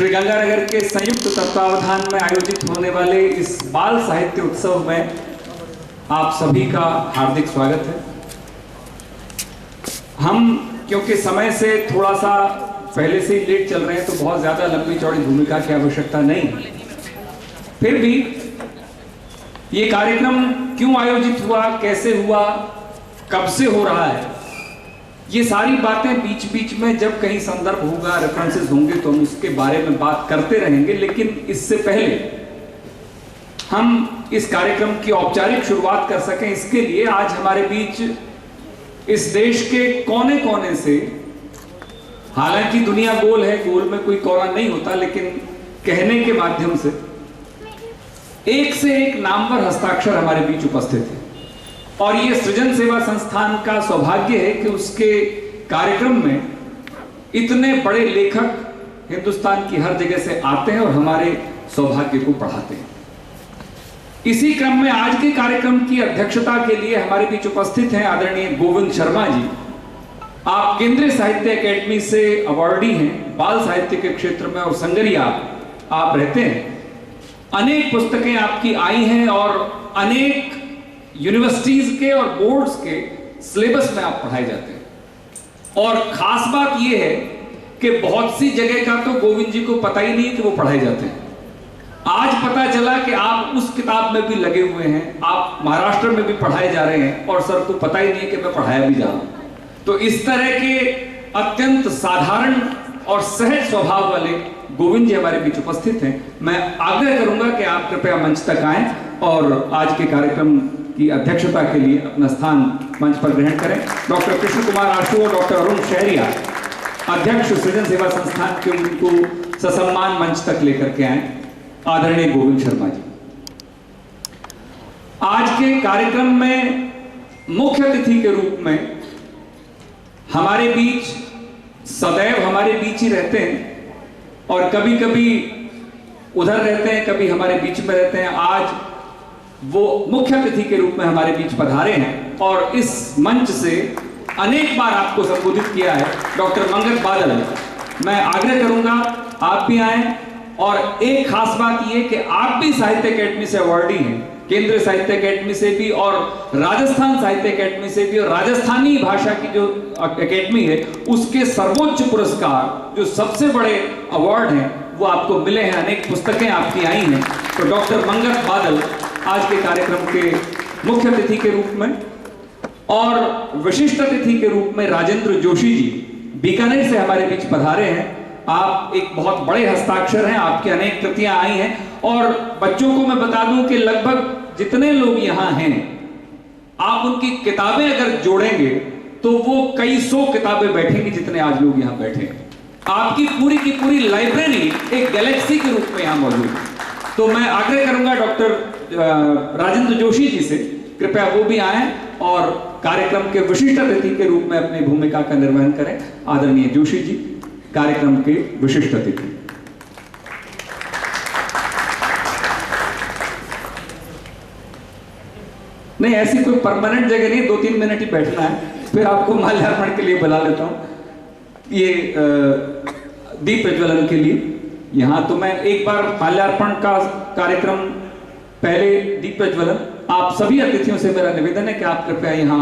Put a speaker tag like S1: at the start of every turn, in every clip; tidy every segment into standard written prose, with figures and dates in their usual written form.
S1: श्रीगंगानगर के संयुक्त तत्वावधान में आयोजित होने वाले इस बाल साहित्य उत्सव में आप सभी का हार्दिक स्वागत है। हम क्योंकि समय से थोड़ा सा पहले से ही लेट चल रहे हैं तो बहुत ज्यादा लंबी चौड़ी भूमिका की आवश्यकता नहीं, फिर भी ये कार्यक्रम क्यों आयोजित हुआ, कैसे हुआ, कब से हो रहा है, ये सारी बातें बीच बीच में जब कहीं संदर्भ होगा, रेफरेंसेस होंगे तो हम उसके बारे में बात करते रहेंगे। लेकिन इससे पहले हम इस कार्यक्रम की औपचारिक शुरुआत कर सकें, इसके लिए आज हमारे बीच इस देश के कोने कोने से, हालांकि दुनिया गोल है, गोल में कोई कोना नहीं होता, लेकिन कहने के माध्यम से एक नामवर हस्ताक्षर हमारे बीच उपस्थित है। और ये सृजन सेवा संस्थान का सौभाग्य है कि उसके कार्यक्रम में इतने बड़े लेखक हिंदुस्तान की हर जगह से आते हैं और हमारे सौभाग्य को बढ़ाते हैं। इसी क्रम में आज के कार्यक्रम की अध्यक्षता के लिए हमारे बीच उपस्थित हैं आदरणीय गोविंद शर्मा जी। आप केंद्रीय साहित्य अकेडमी से अवार्डी हैं, बाल साहित्य के क्षेत्र में, और संगरिया आप रहते हैं। अनेक पुस्तकें आपकी आई हैं और अनेक यूनिवर्सिटीज के और बोर्ड्स के सिलेबस में आप पढ़ाए जाते हैं। और खास बात यह है कि बहुत सी जगह का तो गोविंद जी को पता ही नहीं कि वो पढ़ाए जाते हैं। आज पता चला कि आप उस किताब में भी लगे हुए हैं, आप महाराष्ट्र में भी पढ़ाए जा रहे हैं और सर को पता ही नहीं कि मैं पढ़ाया भी जा रहा हूं। तो इस तरह के अत्यंत साधारण और सहज स्वभाव वाले गोविंद जी हमारे बीच उपस्थित हैं। मैं आग्रह करूंगा कि आप कृपया मंच तक आएं और आज के कार्यक्रम की अध्यक्षता के लिए अपना स्थान मंच पर ग्रहण करें। डॉक्टर कृष्ण कुमार आशु और डॉक्टर अरुण शहरिया, अध्यक्ष सृजन सेवा संस्थान के, उनको ससम्मान मंच तक लेकर के आए। आदरणीय गोविंद शर्मा जी, आज के कार्यक्रम में मुख्य अतिथि के रूप में हमारे बीच सदैव हमारे बीच ही रहते हैं और कभी कभी उधर रहते हैं, कभी हमारे बीच में रहते हैं। आज वो मुख्य अतिथि के रूप में हमारे बीच पधारे हैं और इस मंच से अनेक बार आपको संबोधित किया है, डॉक्टर मंगत बादल। मैं आग्रह करूंगा आप भी आएं। और एक खास बात यह कि आप भी साहित्य अकेडमी से अवार्डी हैं, केंद्रीय साहित्य अकेडमी से भी और राजस्थान साहित्य अकेडमी से भी, और राजस्थानी भाषा की जो अकेडमी है उसके सर्वोच्च पुरस्कार, जो सबसे बड़े अवार्ड हैं, वो आपको मिले हैं। अनेक पुस्तकें आपकी आई हैं। तो डॉक्टर मंगत बादल आज के कार्यक्रम के मुख्य अतिथि के रूप में, और विशिष्ट अतिथि के रूप में राजेंद्र जोशी जी बीकानेर से हमारे बीच पधारे हैं। आप एक बहुत बड़े हस्ताक्षर हैं, आपकी अनेक कृतियां आई हैं। और बच्चों को मैं बता दूं कि लगभग जितने लोग यहां हैं, आप उनकी किताबें अगर जोड़ेंगे तो वो कई सौ किताबें बैठेंगी जितने आज लोग यहां बैठे हैं। आपकी पूरी की पूरी लाइब्रेरी एक गैलेक्सी के रूप में यहां मौजूद है। तो मैं आग्रह करूंगा डॉक्टर राजेंद्र जोशी जी से, कृपया वो भी आएं और कार्यक्रम के विशिष्ट अतिथि के रूप में अपनी भूमिका का निर्वहन करें। आदरणीय जोशी जी, कार्यक्रम के विशिष्ट अतिथि। नहीं, ऐसी कोई परमानेंट जगह नहीं, 2-3 मिनट ही बैठना है, फिर आपको माल्यार्पण के लिए बुला लेता हूं। ये दीप प्रज्वलन के लिए यहां तो मैं एक बार माल्यार्पण का कार्यक्रम, पहले दीप प्रज्वलन, आप सभी अतिथियों से मेरा निवेदन है कि आप कृपया यहां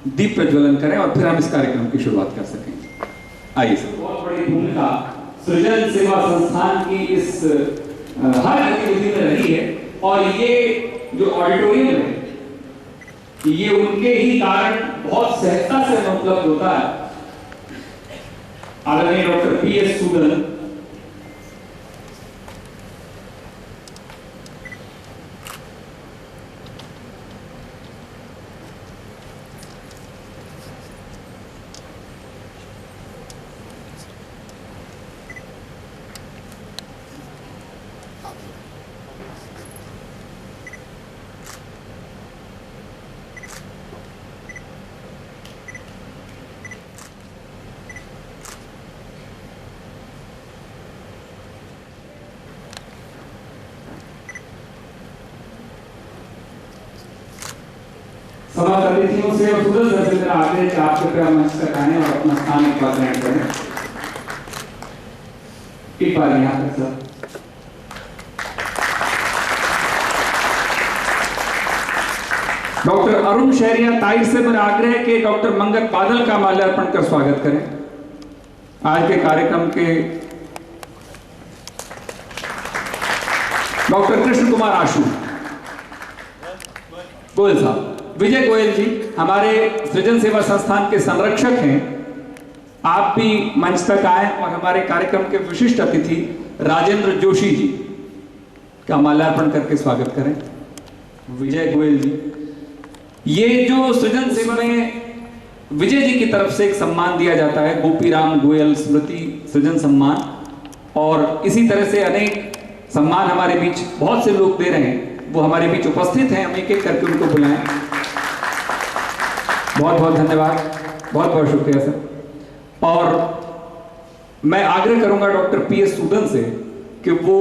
S1: दीप प्रज्वलन करें और फिर हम इस कार्यक्रम की शुरुआत कर सकें। आइए सर। बहुत बड़ी भूमिका सृजन सेवा संस्थान की इस हर गतिविधि में रही है और ये जो ऑडिटोरियम है ये उनके ही कारण बहुत सहजता से उपलब्ध होता है। आदरणीय डॉक्टर पी.एस. सूदन, समाज अतिथियों से और सूरज सर से मेरा आग्रह है कि आप कृपया मंच तक आएं और अपना स्थान एक बार ग्रहण करें। एक बार यहाँ पर सर। डॉक्टर अरुण शहरिया ताइर से मेरा आग्रह है कि डॉक्टर मंगत बादल का माल्यार्पण कर स्वागत करें आज के कार्यक्रम के। डॉक्टर कृष्ण कुमार आशु गोयल साहब, विजय गोयल जी हमारे सृजन सेवा संस्थान के संरक्षक हैं, आप भी मंच तक आए और हमारे कार्यक्रम के विशिष्ट अतिथि राजेंद्र जोशी जी का माल्यार्पण करके स्वागत करें। विजय गोयल जी, ये जो सृजन सेवा में विजय जी की तरफ से एक सम्मान दिया जाता है, गोपीराम गोयल स्मृति सृजन सम्मान, और इसी तरह से अनेक सम्मान हमारे बीच बहुत से लोग दे रहे हैं, वो हमारे बीच उपस्थित हैं, हम एक एक करके उनको बुलाएं। बहुत बहुत धन्यवाद, बहुत बहुत शुक्रिया सर। और मैं आग्रह करूंगा डॉक्टर पीएस सूदन से कि वो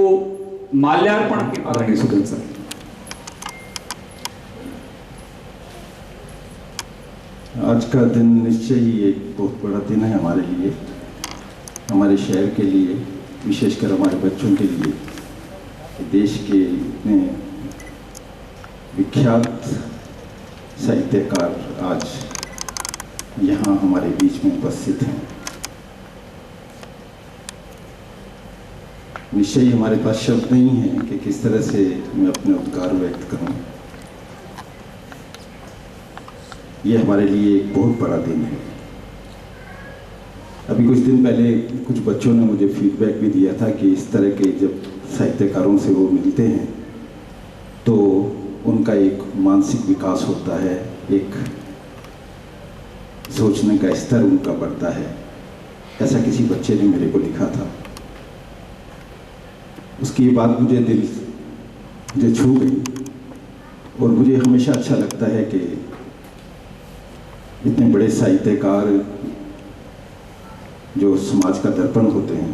S1: माल्यार्पण की आदरणीय सूदन सर।
S2: आज का दिन निश्चय ही एक बहुत बड़ा दिन है हमारे लिए, हमारे शहर के लिए, विशेषकर हमारे बच्चों के लिए। देश के इतने विख्यात साहित्यकार आज यहाँ हमारे बीच में उपस्थित हैं। निश्चय ही हमारे पास शब्द नहीं है कि किस तरह से मैं अपने उद्गार व्यक्त करूं। ये हमारे लिए एक बहुत बड़ा दिन है। अभी कुछ दिन पहले कुछ बच्चों ने मुझे फीडबैक भी दिया था कि इस तरह के जब साहित्यकारों से वो मिलते हैं तो उनका एक मानसिक विकास होता है, एक सोचने का स्तर उनका बढ़ता है। ऐसा किसी बच्चे ने मेरे को लिखा था। उसकी ये बात मुझे छू गई और मुझे हमेशा अच्छा लगता है कि इतने बड़े साहित्यकार जो समाज का दर्पण होते हैं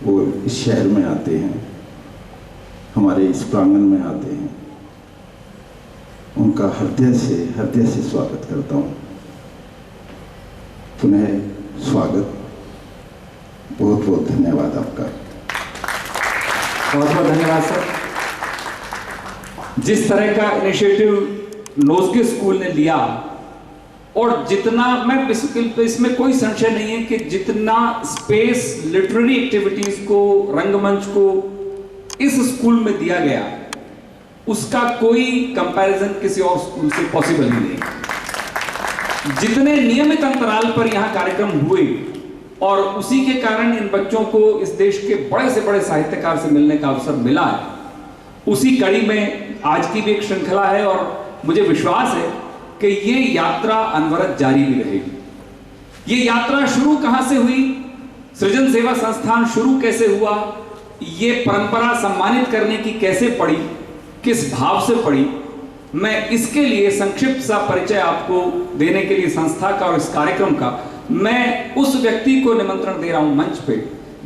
S2: वो इस शहर में आते हैं, हमारे इस प्रांगण में आते हैं। उनका हृदय से स्वागत करता हूँ। पुनः स्वागत, बहुत बहुत धन्यवाद आपका।
S1: बहुत बहुत धन्यवाद सर। जिस तरह का इनिशिएटिव नोस्गे स्कूल ने लिया और जितना, मैं इसमें कोई संशय नहीं है कि जितना स्पेस लिटरेरी एक्टिविटीज को, रंगमंच को इस स्कूल में दिया गया उसका कोई कंपैरिजन किसी और स्कूल से पॉसिबल ही नहीं। जितने नियमित अंतराल पर यहां कार्यक्रम हुए और उसी के कारण इन बच्चों को इस देश के बड़े से बड़े साहित्यकार से मिलने का अवसर मिला है, उसी कड़ी में आज की भी एक श्रृंखला है और मुझे विश्वास है कि ये यात्रा अनवरत जारी भी रहेगी। ये यात्रा शुरू कहां से हुई, सृजन सेवा संस्थान शुरू कैसे हुआ, ये परंपरा सम्मानित करने की कैसे पड़ी, किस भाव से पड़ी, मैं इसके लिए संक्षिप्त सा परिचय आपको देने के लिए संस्था का और इस कार्यक्रम का मैं उस व्यक्ति को निमंत्रण दे रहा हूं मंच पे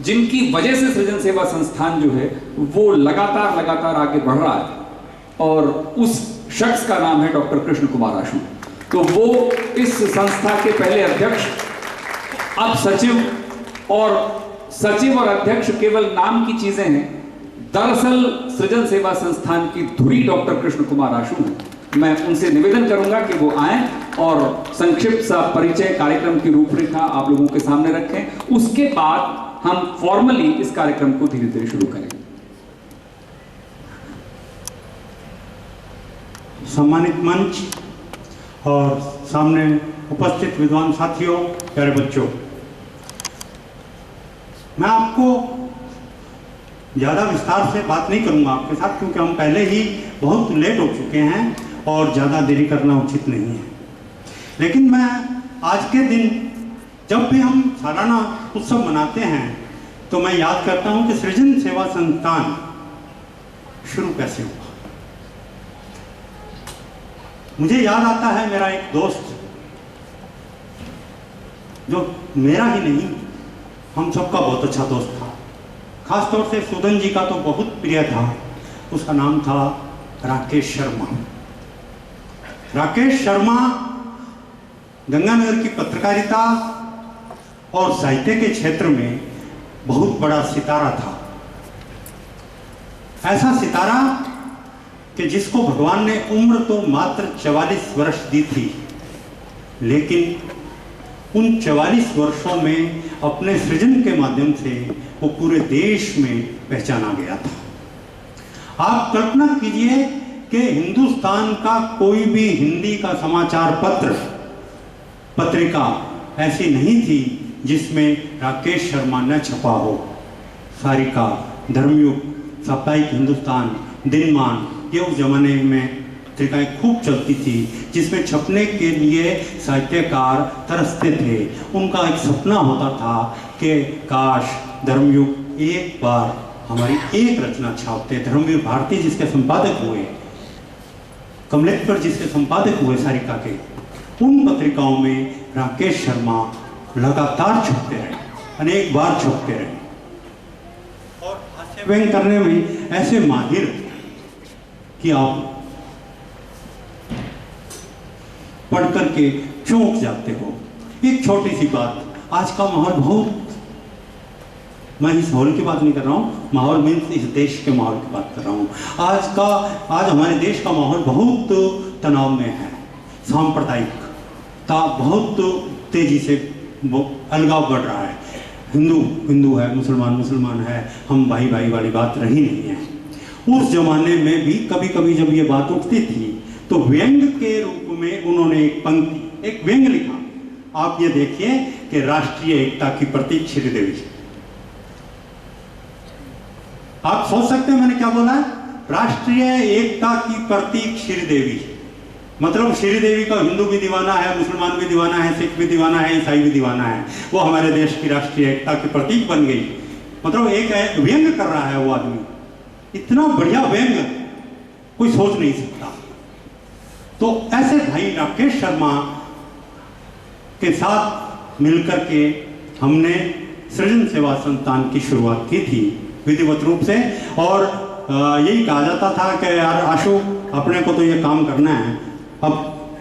S1: जिनकी वजह से सृजन सेवा संस्थान जो है वो लगातार आगे बढ़ रहा है, और उस शख्स का नाम है डॉक्टर कृष्ण कुमार आशु। तो वो इस संस्था के पहले अध्यक्ष, अब सचिव, और सचिव और अध्यक्ष केवल नाम की चीजें हैं, दरअसल सृजन सेवा संस्थान की धुरी डॉक्टर कृष्ण कुमार आशु हैं। मैं उनसे निवेदन करूंगा कि वो आएं और संक्षिप्त सा परिचय, कार्यक्रम की रूपरेखा आप लोगों के सामने रखें। उसके बाद हम फॉर्मली इस कार्यक्रम को धीरे धीरे शुरू करेंगे।
S3: सम्मानित मंच और सामने उपस्थित विद्वान साथियों, प्यारे बच्चों, मैं आपको ज़्यादा विस्तार से बात नहीं करूंगा आपके साथ, क्योंकि हम पहले ही बहुत लेट हो चुके हैं और ज़्यादा देरी करना उचित नहीं है। लेकिन मैं आज के दिन जब भी हम सालाना उत्सव मनाते हैं तो मैं याद करता हूं कि सृजन सेवा संस्थान शुरू कैसे हुआ। मुझे याद आता है मेरा एक दोस्त, जो मेरा ही नहीं हम सबका बहुत अच्छा दोस्त था, खास तौर से सूदन जी का तो बहुत प्रिय था। उसका नाम था राकेश शर्मा। राकेश शर्मा गंगानगर की पत्रकारिता और साहित्य के क्षेत्र में बहुत बड़ा सितारा था, ऐसा सितारा कि जिसको भगवान ने उम्र तो मात्र 44 वर्ष दी थी, लेकिन उन 44 वर्षों में अपने सृजन के माध्यम से वो पूरे देश में पहचाना गया था। आप कल्पना कीजिए कि हिंदुस्तान का कोई भी हिंदी का समाचार पत्रिका ऐसी नहीं थी जिसमें राकेश शर्मा न छपा हो। सारिका, धर्मयुग, साप्ताहिक हिंदुस्तान, दिनमान, ये उस जमाने में पत्रिकाएं खूब चलती थी, जिसमें छपने के लिए साहित्यकार तरसते थे। उनका एक सपना होता था कि काश धर्मयुग एक बार हमारी एक रचना छापते। धर्मवीर भारती जिसके संपादक हुए, कमलेश्वर जिसके संपादक हुए सारिका के, उन पत्रिकाओं में राकेश शर्मा लगातार छपते रहे, अनेक बार छपते रहे और हास्य व्यंग करने में ऐसे माहिर कि आप पढ़ करके चौंक जाते हो। एक छोटी सी बात, आज का माहौल बहुत, मैं इस माहौल की बात नहीं कर रहा हूँ, माहौल मीन्स इस देश के माहौल की बात कर रहा हूँ। आज हमारे देश का माहौल बहुत तनाव में है, सांप्रदायिकता बहुत तेजी से अलगाव बढ़ रहा है। हिंदू है, मुसलमान है, हम भाई भाई वाली बात रही नहीं है। उस जमाने में भी कभी कभी जब ये बात उठती थी तो व्यंग के रूप में उन्होंने एक पंक्ति, एक व्यंग लिखा। आप ये देखिए कि राष्ट्रीय एकता की प्रतीक श्रीदेवी। आप सोच सकते हैं मैंने क्या बोला है? राष्ट्रीय एकता की प्रतीक श्रीदेवी, मतलब श्रीदेवी का हिंदू भी दीवाना है, मुसलमान भी दीवाना है, सिख भी दीवाना है, ईसाई भी दीवाना है। वो हमारे देश की राष्ट्रीय एकता की प्रतीक बन गई। मतलब एक व्यंग कर रहा है वो आदमी, इतना बढ़िया व्यंग कोई सोच नहीं सकता। तो ऐसे भाई राकेश शर्मा के साथ मिलकर के हमने सृजन सेवा संस्थान की शुरुआत की थी विधिवत रूप से। और यही कहा जाता था कि यार आशु, अपने को तो ये काम करना है, अब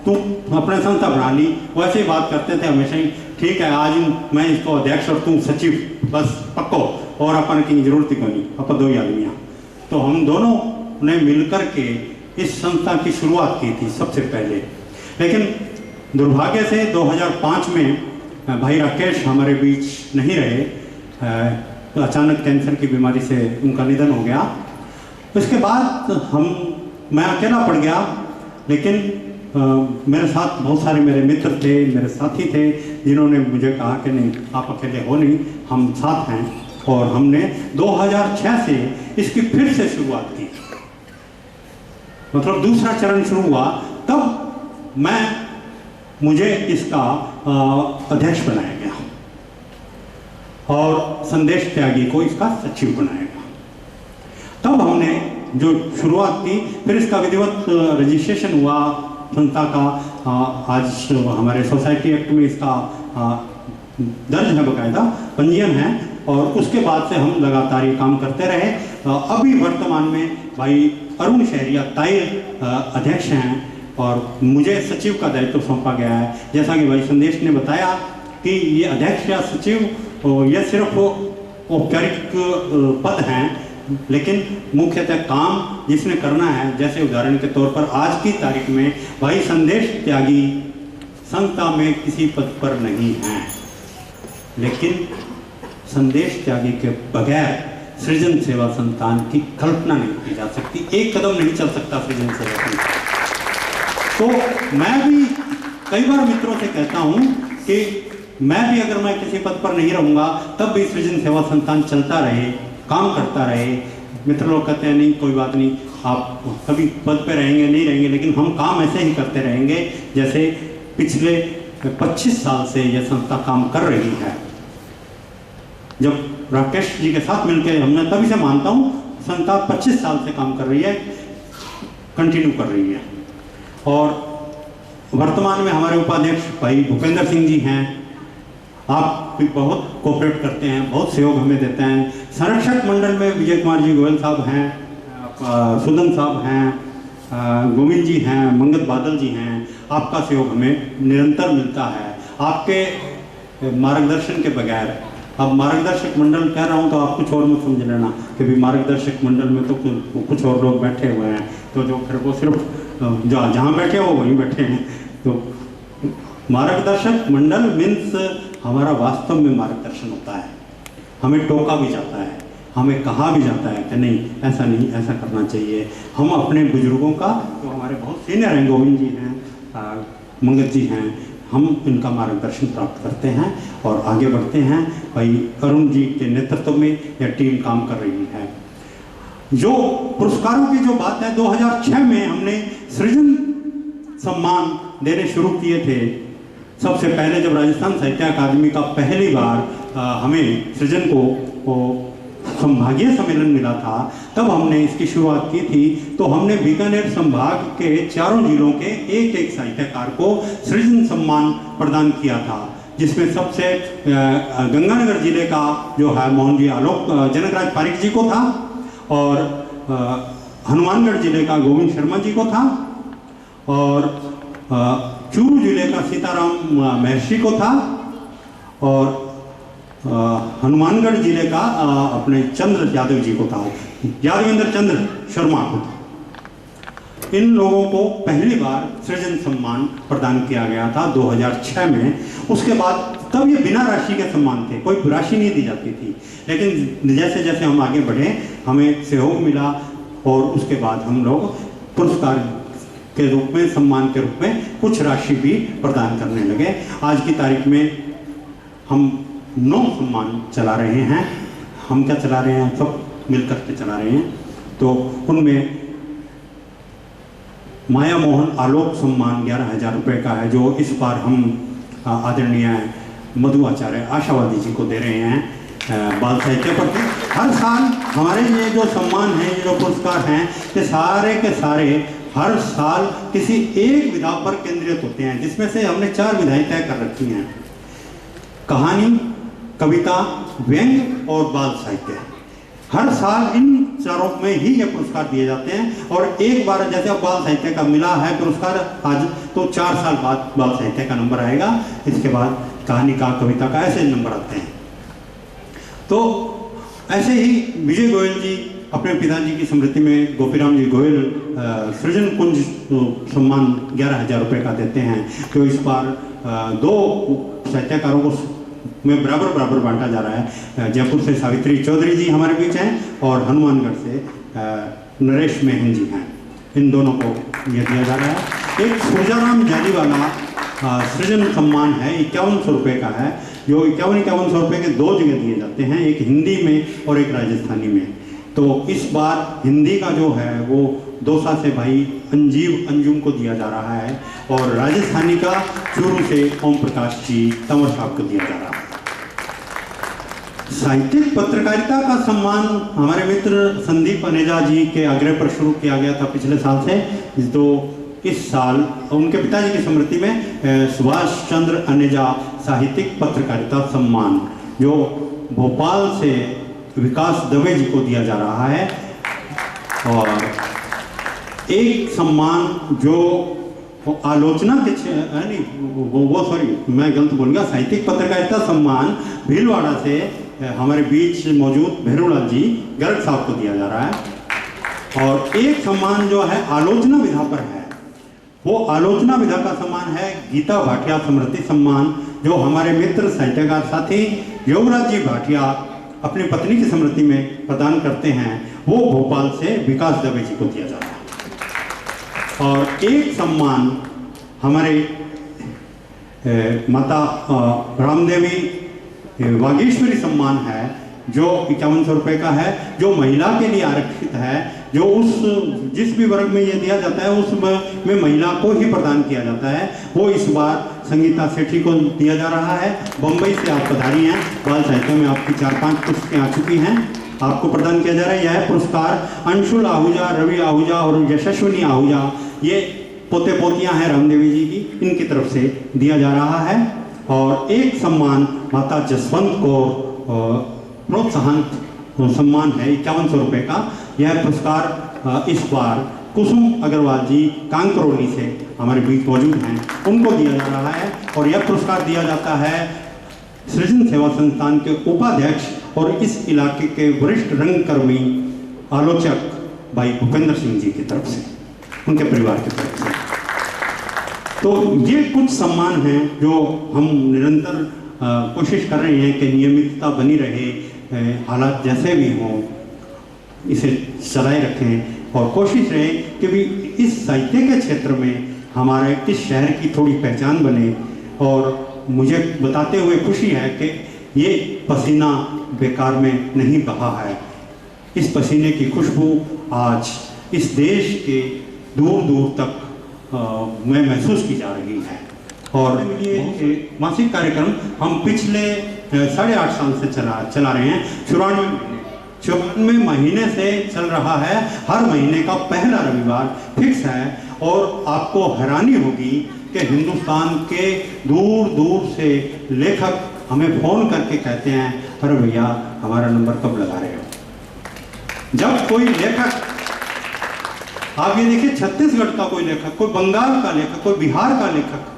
S3: तू अपने संस्था बना ली। वैसे ही बात करते थे हमेशा ही, ठीक है आज मैं इसको अध्यक्ष और तू सचिव, बस पक्को, और अपन की जरूरत ही नहीं, अपन दो ही आदमियाँ। तो हम दोनों ने मिलकर के इस संस्था की शुरुआत की थी सबसे पहले। लेकिन दुर्भाग्य से 2005 में भाई राकेश हमारे बीच नहीं रहे, तो अचानक कैंसर की बीमारी से उनका निधन हो गया। उसके बाद मैं अकेला पड़ गया, लेकिन मेरे साथ बहुत सारे मेरे मित्र थे, मेरे साथी थे, जिन्होंने मुझे कहा कि नहीं आप अकेले हो नहीं, हम साथ हैं। और हमने 2006 से इसकी फिर से शुरुआत की, मतलब दूसरा चरण शुरू हुआ, तब मुझे इसका अध्यक्ष बनाया गया और संदेश त्यागी को इसका सचिव बनाया गया। तब हमने जो शुरुआत की, फिर इसका विधिवत रजिस्ट्रेशन हुआ संस्था का। आज हमारे सोसाइटी एक्ट में इसका दर्ज है, बकायदा पंजीयन है। और उसके बाद से हम लगातार ये काम करते रहे। अभी वर्तमान में भाई अरुण शहरिया ताइर अध्यक्ष हैं और मुझे सचिव का दायित्व सौंपा गया है। जैसा कि भाई संदेश ने बताया कि ये अध्यक्ष या सचिव ये सिर्फ औपचारिक पद हैं, लेकिन मुख्यतः काम जिसने करना है, जैसे उदाहरण के तौर पर आज की तारीख में भाई संदेश त्यागी संस्था में किसी पद पर नहीं हैं, लेकिन संदेश त्यागी के बगैर सृजन सेवा संस्थान की कल्पना नहीं की जा सकती, एक कदम नहीं चल सकता सृजन सेवा संस्थान। तो मैं भी कई बार मित्रों से कहता हूं कि मैं भी अगर मैं किसी पद पर नहीं रहूंगा तब भी सृजन सेवा संस्थान चलता रहे, काम करता रहे। मित्र लोग कहते हैं नहीं कोई बात नहीं, आप कभी पद पे रहेंगे नहीं रहेंगे, लेकिन हम काम ऐसे ही करते रहेंगे जैसे पिछले 25 साल से यह संस्था काम कर रही है। जब राकेश जी के साथ मिलकर हमने, तभी से मानता हूँ संस्था 25 साल से काम कर रही है, कंटिन्यू कर रही है। और वर्तमान में हमारे उपाध्यक्ष भाई भूपेंद्र सिंह जी हैं, आप भी बहुत कोऑपरेट करते हैं, बहुत सहयोग हमें देते हैं। संरक्षक मंडल में विजय कुमार जी गोयल साहब हैं, सुदन साहब हैं, गोविंद जी हैं, मंगत बादल जी हैं। आपका सहयोग हमें निरंतर मिलता है। आपके मार्गदर्शन के बगैर अब मार्गदर्शक मंडल कह रहा हूँ तो आप कुछ और मत समझ लेना कि भी मार्गदर्शक मंडल में तो कुछ और लोग बैठे हुए हैं, तो जो फिर वो सिर्फ जहाँ बैठे हो वहीं बैठे हैं। तो मार्गदर्शक मंडल मीन्स हमारा वास्तव में मार्गदर्शन होता है, हमें टोका भी जाता है, हमें कहा भी जाता है कि नहीं ऐसा नहीं, ऐसा करना चाहिए। हम अपने बुजुर्गों का, जो हमारे बहुत सीनियर हैं, गोविंद जी हैं, मंगत जी हैं, हम इनका मार्गदर्शन प्राप्त करते हैं और आगे बढ़ते हैं। भाई अरुण जी के नेतृत्व में यह टीम काम कर रही है। जो पुरस्कारों की जो बात है, 2006 में हमने सृजन सम्मान देने शुरू किए थे। सबसे पहले जब राजस्थान साहित्य अकादमी का पहली बार हमें सृजन को संभागीय सम्मेलन मिला था, तब हमने इसकी शुरुआत की थी। तो हमने बीकानेर संभाग के चारों जिलों के एक एक साहित्यकार को सृजन सम्मान प्रदान किया था, जिसमें सबसे गंगानगर जिले का जो है मोहन जी आलोक जनकराज पारिक जी को था, और हनुमानगढ़ जिले का गोविंद शर्मा जी को था, और चूरू जिले का सीताराम महर्षि को था, और हनुमानगढ़ जिले का अपने चंद्र यादव जी को था, यादवेंद्र चंद्र शर्मा को था। इन लोगों को पहली बार सृजन सम्मान प्रदान किया गया था 2006 में। उसके बाद तब ये बिना राशि के सम्मान थे, कोई राशि नहीं दी जाती थी, लेकिन जैसे जैसे हम आगे बढ़े हमें सहयोग मिला, और उसके बाद हम लोग पुरस्कार के रूप में, सम्मान के रूप में कुछ राशि भी प्रदान करने लगे। आज की तारीख में हम 9 सम्मान चला रहे हैं। हम क्या चला रहे हैं, सब मिलकर के चला रहे हैं। तो उनमें माया मोहन आलोक सम्मान 11,000 रुपये का है, जो इस बार हम आदरणीय मधु आचार्य आशावादी जी को दे रहे हैं बाल साहित्य पर। हर साल हमारे ये जो सम्मान हैं, ये जो पुरस्कार हैं, ये सारे के सारे हर साल किसी एक विधा पर केंद्रित होते हैं, जिसमें से हमने 4 विधाएं तय कर रखी हैं: कहानी, कविता, व्यंग और बाल साहित्य। हर साल इन चारों में ही ये पुरस्कार दिए जाते हैं। और एक बार जैसे अब बाल साहित्य का मिला है पुरस्कार आज, तो 4 साल बाद बाल साहित्य का नंबर आएगा, इसके बाद कहानी का, कविता का, ऐसे नंबर आते हैं। तो ऐसे ही विजय गोयल जी अपने पिताजी की स्मृति में गोपीराम जी गोयल सृजन कुंज सम्मान 11,000 रुपये का देते हैं। तो इस बार 2 साहित्यकारों को में बराबर बांटा जा रहा है। जयपुर से सावित्री चौधरी जी हमारे बीच हैं, और हनुमानगढ़ से नरेश मेहन जी हैं। इन दोनों को यह दिया जा रहा है। एक सुरजाराम जालीवाला सृजन सम्मान है, 5100 रुपये का है, जो 5100 रुपये के 2 जगह दिए जाते हैं, एक हिंदी में और एक राजस्थानी में। तो इस बार हिंदी का जो है वो दौसा से भाई अंजीव अंजुम को दिया जा रहा है, और राजस्थानी का चूरू से ओम प्रकाश जी तंवर साहब को दिया जा रहा है। साहित्यिक पत्रकारिता का सम्मान हमारे मित्र संदीप अनेजा जी के आग्रह पर शुरू किया गया था पिछले साल से। तो इस साल उनके पिताजी की स्मृति में सुभाष चंद्र अनेजा साहित्यिक पत्रकारिता सम्मान, जो भोपाल से विकास दवे जी को दिया जा रहा है। और एक सम्मान जो आलोचना के नहीं वो सॉरी मैं गलत बोल गया, साहित्यिक पत्रकारिता सम्मान भीलवाड़ा से हमारे बीच मौजूद भैरूलाल जी गर्ग साहब को दिया जा रहा है। और एक सम्मान जो है आलोचना विधा पर है, वो आलोचना विधा का सम्मान है गीता भाटिया स्मृति सम्मान, जो हमारे मित्र साहित्यकार साथी युवराज जी भाटिया अपनी पत्नी की स्मृति में प्रदान करते हैं। वो भोपाल से विकास दवे जी को दिया जा रहा है। और एक सम्मान हमारे माता रामदेवी वागीश्वरी सम्मान है, जो 5100 रुपये का है, जो महिला के लिए आरक्षित है, जो उस जिस भी वर्ग में ये दिया जाता है उसमें महिला को ही प्रदान किया जाता है। वो इस बार संगीता सेठी को दिया जा रहा है। बम्बई से आप पधारी हैं, बाल साहित्य में आपकी 4-5 पुस्तकें आ चुकी हैं, आपको प्रदान किया जा रहा है। यह पुरस्कार अंशुल आहूजा, रवि आहूजा और यशस्विनी आहूजा, ये पोते पोतियाँ हैं रामदेवी जी की, इनकी तरफ से दिया जा रहा है। और एक सम्मान माता जसवंत को प्रोत्साहन सम्मान है 5100 रुपये का। यह पुरस्कार इस बार कुसुम अग्रवाल जी कांकरोली से हमारे बीच मौजूद हैं, उनको दिया जा रहा है। और यह पुरस्कार दिया जाता है सृजन सेवा संस्थान के उपाध्यक्ष और इस इलाके के वरिष्ठ रंगकर्मी आलोचक भाई भूपेंद्र सिंह जी की तरफ से, उनके परिवार की तरफ से। तो ये कुछ सम्मान हैं जो हम निरंतर कोशिश कर रहे हैं कि नियमितता बनी रहे, हालात जैसे भी हों इसे चलाए रखें और कोशिश रहे कि भी इस साहित्य के क्षेत्र में हमारे इस शहर की थोड़ी पहचान बने। और मुझे बताते हुए खुशी है कि ये पसीना बेकार में नहीं बहा है। इस पसीने की खुशबू आज इस देश के दूर दूर तक में महसूस की जा रही है। और ये मासिक कार्यक्रम हम पिछले 8.5 साल से चला रहे हैं। 94 महीने से चल रहा है। हर महीने का पहला रविवार फिक्स है। और आपको हैरानी होगी कि हिंदुस्तान के दूर दूर से लेखक हमें फ़ोन करके कहते हैं, अरे भैया हमारा नंबर कब लगा रहे हो। जब कोई लेखक, आप ये देखिए, छत्तीसगढ़ का कोई लेखक, कोई बंगाल का लेखक, कोई बिहार का लेखक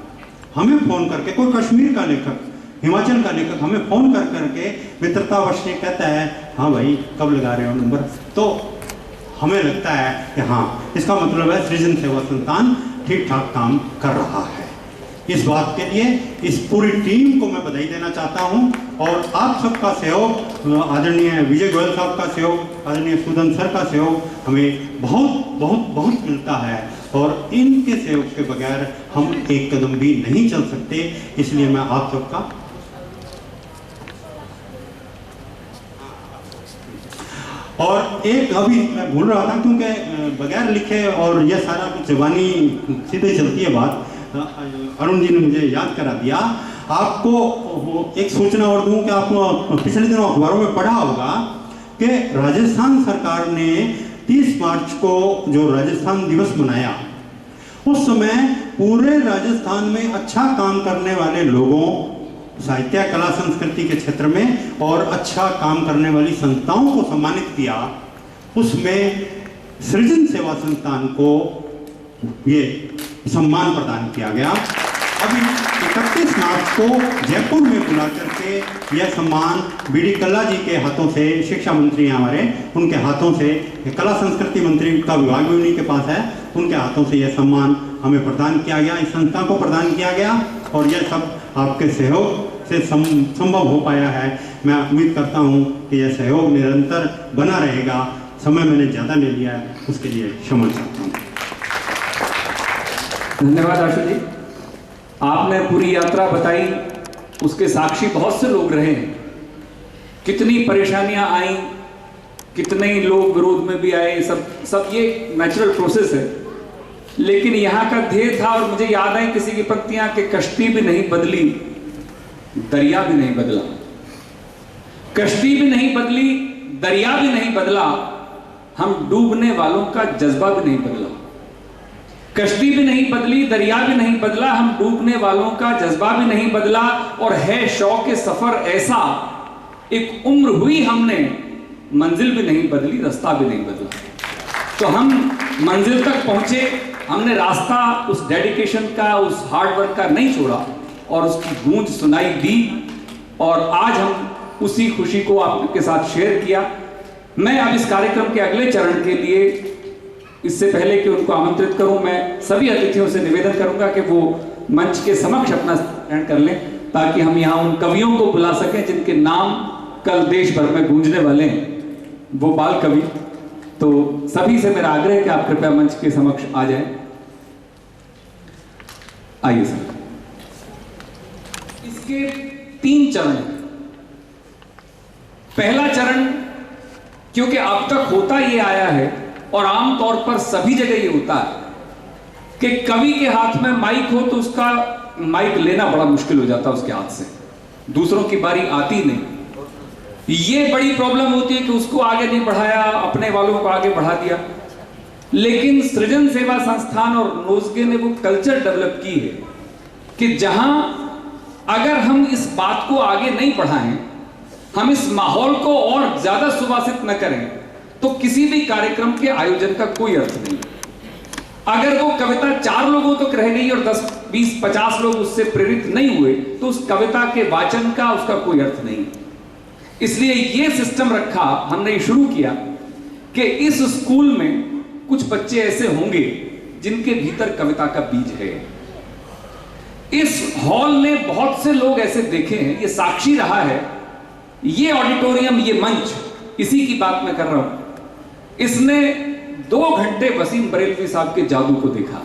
S3: हमें फ़ोन करके, कोई कश्मीर का लेखक, हिमाचल का लेखक हमें फ़ोन कर करके मित्रतावश कहता है, हाँ भाई कब लगा रहे हो नंबर। तो हमें लगता है कि हाँ, इसका मतलब है सृजन सेवा संस्थान ठीक ठाक काम कर रहा है। इस बात के लिए इस पूरी टीम को मैं बधाई देना चाहता हूं। और आप सबका सहयोग, आदरणीय विजय गोयल साहब का सहयोग, आदरणीय सुदन सर का सहयोग हमें बहुत बहुत बहुत मिलता है। और इनके सहयोग के बगैर हम एक कदम भी नहीं चल सकते। इसलिए मैं आप सबका और एक अभी मैं भूल रहा था, क्योंकि बगैर लिखे और यह सारा कुछ जबानी सीधे चलती है बात, अरुण जी ने मुझे याद करा दिया। आपको एक सूचना और दूं कि आपको पिछले दिनों अखबारों में पढ़ा होगा कि राजस्थान सरकार ने 30 मार्च को जो राजस्थान दिवस मनाया, उस समय पूरे राजस्थान में अच्छा काम करने वाले लोगों, साहित्य कला संस्कृति के क्षेत्र में और अच्छा काम करने वाली संस्थाओं को सम्मानित किया। उसमें सृजन सेवा संस्थान को ये सम्मान प्रदान किया गया। अभी 31 मार्च को जयपुर में बुला करके यह सम्मान बीडी कल्ला जी के हाथों से, शिक्षा मंत्री हैं हमारे, उनके हाथों से, कला संस्कृति मंत्री का विभाग भी उन्हीं के पास है, उनके हाथों से यह सम्मान हमें प्रदान किया गया, इस संस्था को प्रदान किया गया। और यह सब आपके सहयोग से संभव हो पाया है। मैं उम्मीद करता हूँ कि यह सहयोग निरंतर बना रहेगा। समय मैंने ज़्यादा ले लिया है, उसके लिए क्षमा चाहता हूँ।
S1: धन्यवाद आशु जी, आपने पूरी यात्रा बताई, उसके साक्षी बहुत से लोग रहे। कितनी परेशानियां आई, कितने लोग विरोध में भी आए, सब ये नेचुरल प्रोसेस है। लेकिन यहाँ का ध्येय था, और मुझे याद है किसी की पंक्तियां कि कश्ती भी नहीं बदली, दरिया भी नहीं बदला। कश्ती भी नहीं बदली, दरिया भी नहीं बदला, हम डूबने वालों का जज्बा भी नहीं बदला। कश्ती भी नहीं बदली, दरिया भी नहीं बदला, हम डूबने वालों का जज्बा भी नहीं बदला। और है शौक सफर ऐसा, एक उम्र हुई हमने, मंजिल भी नहीं बदली, रास्ता भी नहीं बदला। तो हम मंजिल तक पहुंचे, हमने रास्ता उस डेडिकेशन का, उस हार्ड वर्क का नहीं छोड़ा और उसकी गूंज सुनाई दी। और आज हम उसी खुशी को आपके साथ शेयर किया। मैं अब इस कार्यक्रम के अगले चरण के लिए, इससे पहले कि उनको आमंत्रित करूं, मैं सभी अतिथियों से निवेदन करूंगा कि वो मंच के समक्ष अपना ग्रहण कर लें, ताकि हम यहाँ उन कवियों को बुला सकें जिनके नाम कल देश भर में गूंजने वाले हैं, वो बाल कवि। तो सभी से मेरा आग्रह है कि आप कृपया मंच के समक्ष आ जाएं। आइए सर। इसके 3 चरण। पहला चरण, क्योंकि अब तक होता ये आया है और आमतौर पर सभी जगह ये होता है कि कवि के हाथ में माइक हो तो उसका माइक लेना बड़ा मुश्किल हो जाता है उसके हाथ से, दूसरों की बारी आती नहीं। ये बड़ी प्रॉब्लम होती है कि उसको आगे नहीं बढ़ाया, अपने वालों को आगे बढ़ा दिया। लेकिन सृजन सेवा संस्थान और नोज़गे ने वो कल्चर डेवलप की है कि जहां अगर हम इस बात को आगे नहीं बढ़ाएं, हम इस माहौल को और ज्यादा सुवासित न करें, तो किसी भी कार्यक्रम के आयोजन का कोई अर्थ नहीं। अगर वो कविता 4 लोगों तक रह गई और 10 20-50 लोग उससे प्रेरित नहीं हुए तो उस कविता के वाचन का उसका कोई अर्थ नहीं। इसलिए ये सिस्टम रखा, हमने ये शुरू किया कि इस स्कूल में कुछ बच्चे ऐसे होंगे जिनके भीतर कविता का बीज है। इस हॉल ने बहुत से लोग ऐसे देखे हैं, ये साक्षी रहा है। ये ऑडिटोरियम, ये मंच, इसी की बात मैं कर रहा हूं, इसने 2 घंटे वसीम बरेलवी साहब के जादू को देखा।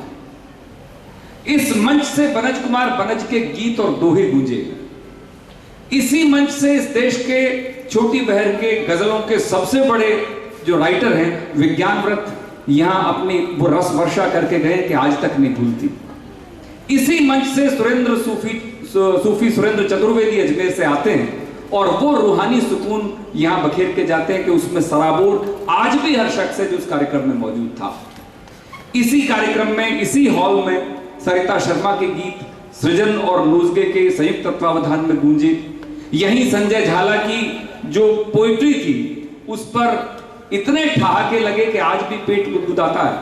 S1: इस मंच से बनज कुमार बनज के गीत और दोहे गूंजे। इसी मंच से इस देश के छोटी बहर के गजलों के सबसे बड़े जो राइटर हैं विज्ञानव्रत यहां अपनी वो रस वर्षा करके गए कि आज तक नहीं भूलती। इसी मंच से सुरेंद्र सूफी सुरेंद्र चतुर्वेदी अजमेर से आते हैं और वो रूहानी सुकून यहां बखेर के जाते हैं कि उसमें सराबोर आज भी हर शख्स है जो उस कार्यक्रम में मौजूद था। इसी कार्यक्रम में, इसी हॉल में सरिता शर्मा के गीत सृजन और नूजगे के संयुक्त तत्वावधान में गूंजे। यहीं संजय झाला की जो पोइट्री थी उस पर इतने ठहाके लगे कि आज भी पेट गुदगुदाता है।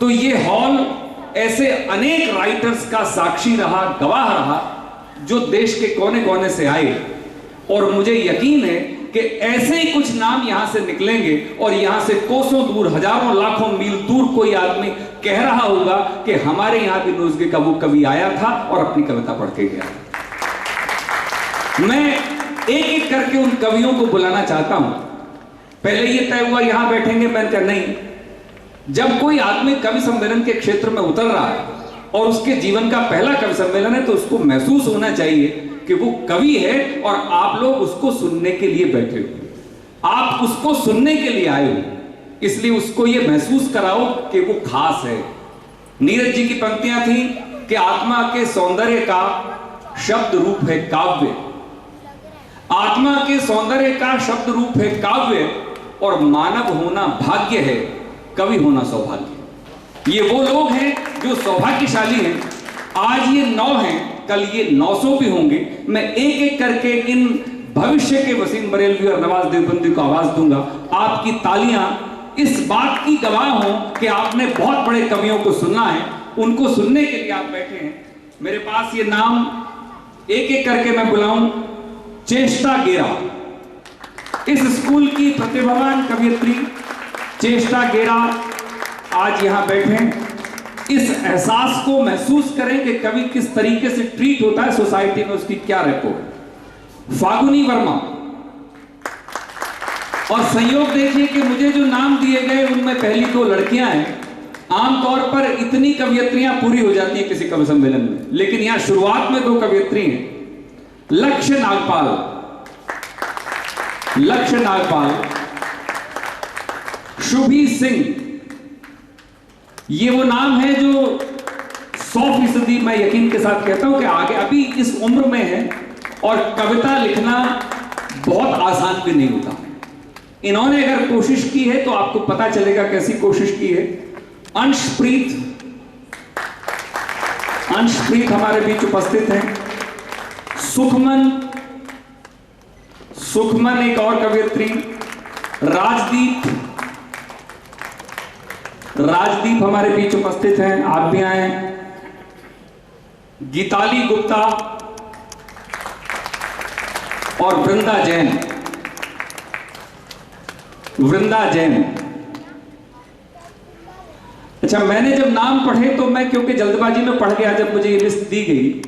S1: तो ये हॉल ऐसे अनेक राइटर्स का साक्षी रहा, गवाह रहा, जो देश के कोने कोने से आए। और मुझे यकीन है कि ऐसे ही कुछ नाम यहां से निकलेंगे और यहां से कोसों दूर, हजारों लाखों मील दूर कोई आदमी कह रहा होगा कि हमारे यहां भी नूजगे का वो कवि आया था और अपनी कविता पढ़ के गया। मैं एक एक करके उन कवियों को बुलाना चाहता हूं। पहले ये तय हुआ यहां बैठेंगे, मैंने कहा नहीं, जब कोई आदमी कवि सम्मेलन के क्षेत्र में उतर रहा है और उसके जीवन का पहला कवि सम्मेलन है तो उसको महसूस होना चाहिए कि वो कवि है और आप लोग उसको सुनने के लिए बैठे हो, आप उसको सुनने के लिए आए हो, इसलिए उसको ये महसूस कराओ कि वो खास है। नीरज जी की पंक्तियां थी कि आत्मा के सौंदर्य का शब्द रूप है काव्य, आत्मा के सौंदर्य का शब्द रूप है काव्य, और मानव होना भाग्य है, कवि होना सौभाग्य। ये वो लोग हैं जो सौभाग्यशाली हैं। आज ये 9 हैं, कल ये 900 भी होंगे। मैं एक एक करके इन भविष्य के वसीम बरेलवी और नवाज देवबंदी को आवाज दूंगा। आपकी तालियां इस बात की गवाह हो कि आपने बहुत बड़े कवियों को सुनना है, उनको सुनने के लिए आप बैठे हैं। मेरे पास ये नाम एक एक करके मैं बुलाऊं। चेष्टा गेरा, इस स्कूल की प्रतिभावान कवियत्री चेष्टा गेरा आज यहां बैठे। इस एहसास को महसूस करें कि कवि किस तरीके से ट्रीट होता है सोसाइटी में, उसकी क्या रेपो है। फागुनी वर्मा, और संयोग देखिए कि मुझे जो नाम दिए गए उनमें पहली 2 लड़कियां हैं। आमतौर पर इतनी कवियत्रियां पूरी हो जाती है किसी कवि सम्मेलन में, लेकिन यहां शुरुआत में 2 कवियत्री हैं। लक्ष्य नागपाल, लक्ष्य नागपाल, शुभी सिंह, ये वो नाम है जो 100% मैं यकीन के साथ कहता हूं कि आगे अभी इस उम्र में है और कविता लिखना बहुत आसान भी नहीं होता। इन्होंने अगर कोशिश की है तो आपको पता चलेगा कैसी कोशिश की है। अंशप्रीत, अंशप्रीत हमारे बीच उपस्थित हैं। सुखमन, सुखमन एक और कवियत्री। राजदीप, राजदीप हमारे बीच उपस्थित हैं, आप भी आए। गीताली गुप्ता और वृंदा जैन, वृंदा जैन। अच्छा, मैंने जब नाम पढ़े तो मैं क्योंकि जल्दबाजी में पढ़ गया, जब मुझे ये लिस्ट दी गई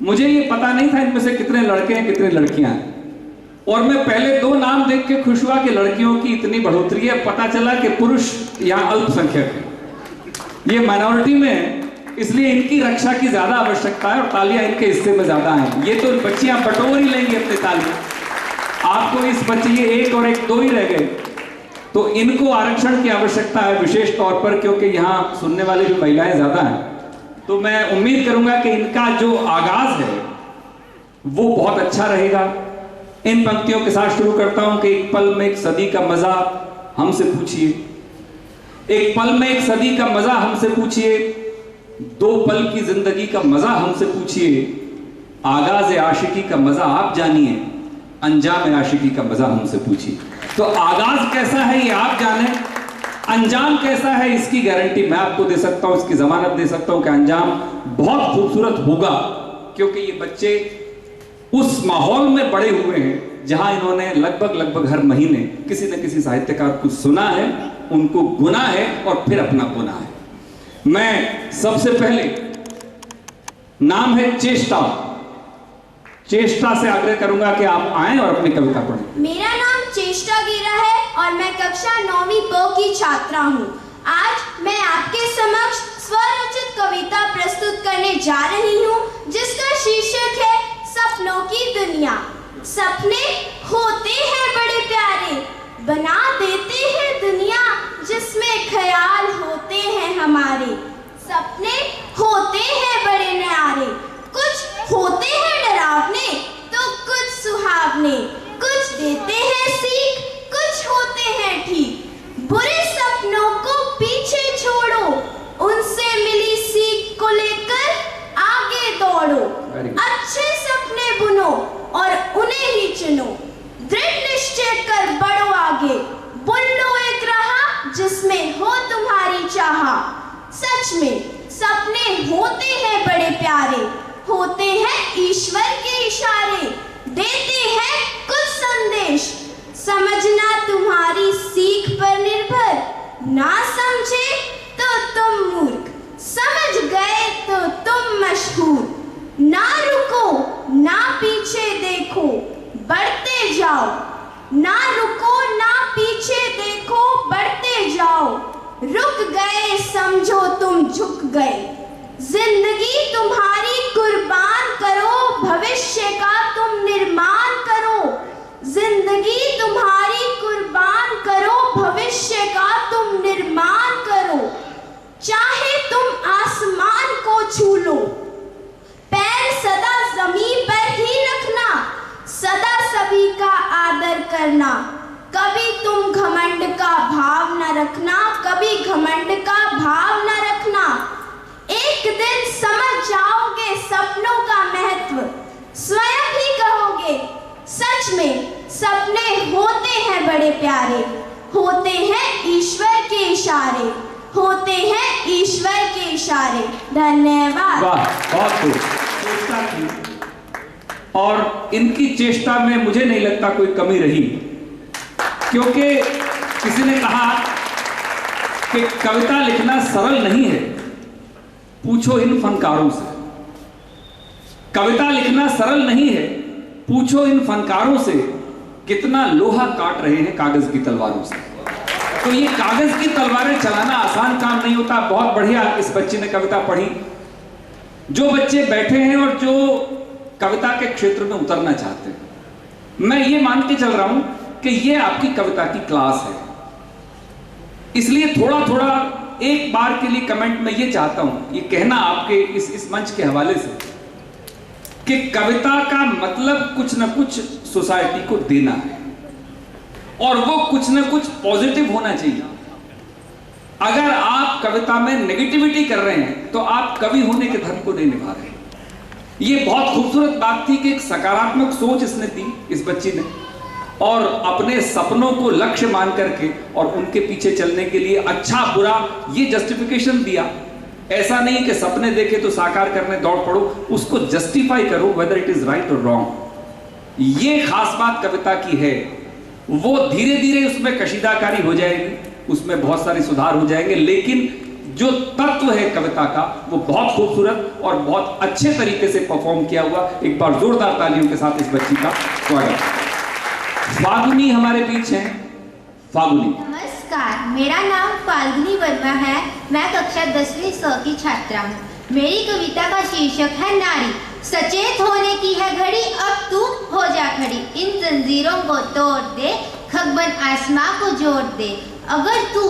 S1: मुझे ये पता नहीं था इनमें से कितने लड़के हैं कितने लड़कियां हैं, और मैं पहले 2 नाम देख के खुश हुआ कि लड़कियों की इतनी बढ़ोतरी है। पता चला कि पुरुष यहां अल्पसंख्यक है, ये माइनॉरिटी में है, इसलिए इनकी रक्षा की ज्यादा आवश्यकता है और तालियां इनके हिस्से में ज्यादा हैं। ये तो बच्चियां बटोर ही लेंगी अपने तालियां, आपको इस बच्चे ये 1 और 1 2 ही रह गए, तो इनको आरक्षण की आवश्यकता है विशेष तौर पर, क्योंकि यहां सुनने वाली भी महिलाएं ज्यादा हैं। तो मैं उम्मीद करूंगा कि इनका जो आगाज है वो बहुत अच्छा रहेगा। इन पंक्तियों के साथ शुरू करता हूं कि एक पल में एक सदी का मजा हमसे पूछिए, एक पल में एक सदी का मजा हमसे पूछिए, 2 पल की जिंदगी का मजा हमसे पूछिए, आगाज आशिकी का मजा आप जानिए, अंजाम आशिकी का मजा हमसे पूछिए। तो आगाज कैसा है ये आप जाने, अंजाम कैसा है इसकी गारंटी मैं आपको दे सकता हूं, इसकी जमानत दे सकता हूं कि अंजाम बहुत खूबसूरत होगा, क्योंकि ये बच्चे उस माहौल में बड़े हुए हैं जहां इन्होंने लगभग हर महीने किसी न किसी साहित्यकार को सुना है, उनको गुना है और फिर अपना गुना है। मैं सबसे पहले, नाम है चेष्टा, चेष्टा से आग्रह करूंगा कि आप आएं और अपनी कविता पढ़ें।
S4: मेरा नाम चेष्टा गिरा है और मैं कक्षा 9वीं ब की छात्रा हूँ। आज मैं आपके समक्ष स्वरचित कविता प्रस्तुत करने जा रही हूँ, जिसका शीर्षक है सपनों की दुनिया। सपने होते हैं बड़े प्यारे, बना देते हैं दुनिया जिसमें ख्याल होते हैं हमारे। सपने होते हैं बड़े न्यारे, कुछ होते हैं डरावने तो कुछ सुहावने, कुछ देते हैं सीख, कुछ होते हैं ठीक। बुरे सपनों को पीछे छोड़ो, उनसे मिली सीख को लेकर आगे दौड़ो। अच्छे सपने बुनो और उन्हें ही चुनो, दृढ़ निश्चय कर बढ़ो आगे। बुन लो एक राह जिसमें हो तुम्हारी चाह। सच में सपने होते हैं बड़े प्यारे, होते हैं ईश्वर के इशारे, देते हैं कुछ संदेश। समझना तुम्हारी सीख पर निर्भर, ना समझे तो तुम मूर्ख, समझ गए तो तुम मशहूर। ना रुको ना पीछे देखो, बढ़ते जाओ। ना रुको ना पीछे देखो, बढ़ते जाओ। रुक गए समझो तुम झुक गए, जिंदगी तुम्हारी कुर्बान करो, भविष्य का तुम निर्माण करो। जिंदगी तुम्हारी कुर्बान करो, भविष्य का तुम निर्माण करो। चाहे तुम आसमान को छू लो, पैर सदा जमीन पर ही रखना, सदा सभी का आदर करना। कभी तुम घमंड का भाव न रखना, कभी घमंड का भाव न रखना। एक दिन समझ जाओगे सपनों का महत्व, स्वयं ही कहोगे सच में सपने होते हैं बड़े प्यारे, होते हैं ईश्वर के इशारे, होते हैं ईश्वर के इशारे। धन्यवाद।
S1: वाह, बहुत खूब चेष्टा की, और इनकी चेष्टा में मुझे नहीं लगता कोई कमी रही, क्योंकि किसी ने कहा कि कविता लिखना सरल नहीं है, पूछो इन फनकारों से। कविता लिखना सरल नहीं है, पूछो इन फनकारों से कितना लोहा काट रहे हैं कागज की तलवारों से। तो ये कागज की तलवारें चलाना आसान काम नहीं होता। बहुत बढ़िया इस बच्चे ने कविता पढ़ी। जो बच्चे बैठे हैं और जो कविता के क्षेत्र में उतरना चाहते हैं, मैं ये मान के चल रहा हूं कि ये आपकी कविता की क्लास है। इसलिए थोड़ा थोड़ा एक बार के लिए कमेंट में ये चाहता हूं, ये कहना आपके इस मंच के हवाले से, कि कविता का मतलब कुछ न कुछ सोसाइटी को देना है, और वो कुछ न कुछ पॉजिटिव होना चाहिए। अगर आप कविता में नेगेटिविटी कर रहे हैं तो आप कवि होने के धर्म को नहीं निभा रहे। ये बहुत खूबसूरत बात थी कि एक सकारात्मक सोच इसने दी, इस बच्ची ने, और अपने सपनों को लक्ष्य मान करके और उनके पीछे चलने के लिए अच्छा बुरा ये जस्टिफिकेशन दिया। ऐसा नहीं कि सपने देखे तो साकार करने दौड़ पड़ो, उसको जस्टिफाई करो वेदर इट इज राइट और रॉन्ग। ये खास बात कविता की है। वो धीरे धीरे उसमें कशीदाकारी हो जाएगी, उसमें बहुत सारे सुधार हो जाएंगे, लेकिन जो तत्व है कविता का वो बहुत खूबसूरत और बहुत अच्छे तरीके से परफॉर्म किया हुआ। एक बार जोरदार तालियों के साथ इस बच्ची का स्वागत। फाल्गुनी हमारे बीच हैं। फाल्गुनी।
S5: नमस्कार, मेरा नाम फाल्गुनी वर्मा है। मैं कक्षा 10वीं स की छात्रा हूँ। मेरी कविता का शीर्षक है नारी। सचेत होने की है घड़ी, अब तू हो जा खड़ी। इन जंजीरों को तोड़ दे, खगबन आसमां को जोड़ दे। अगर तू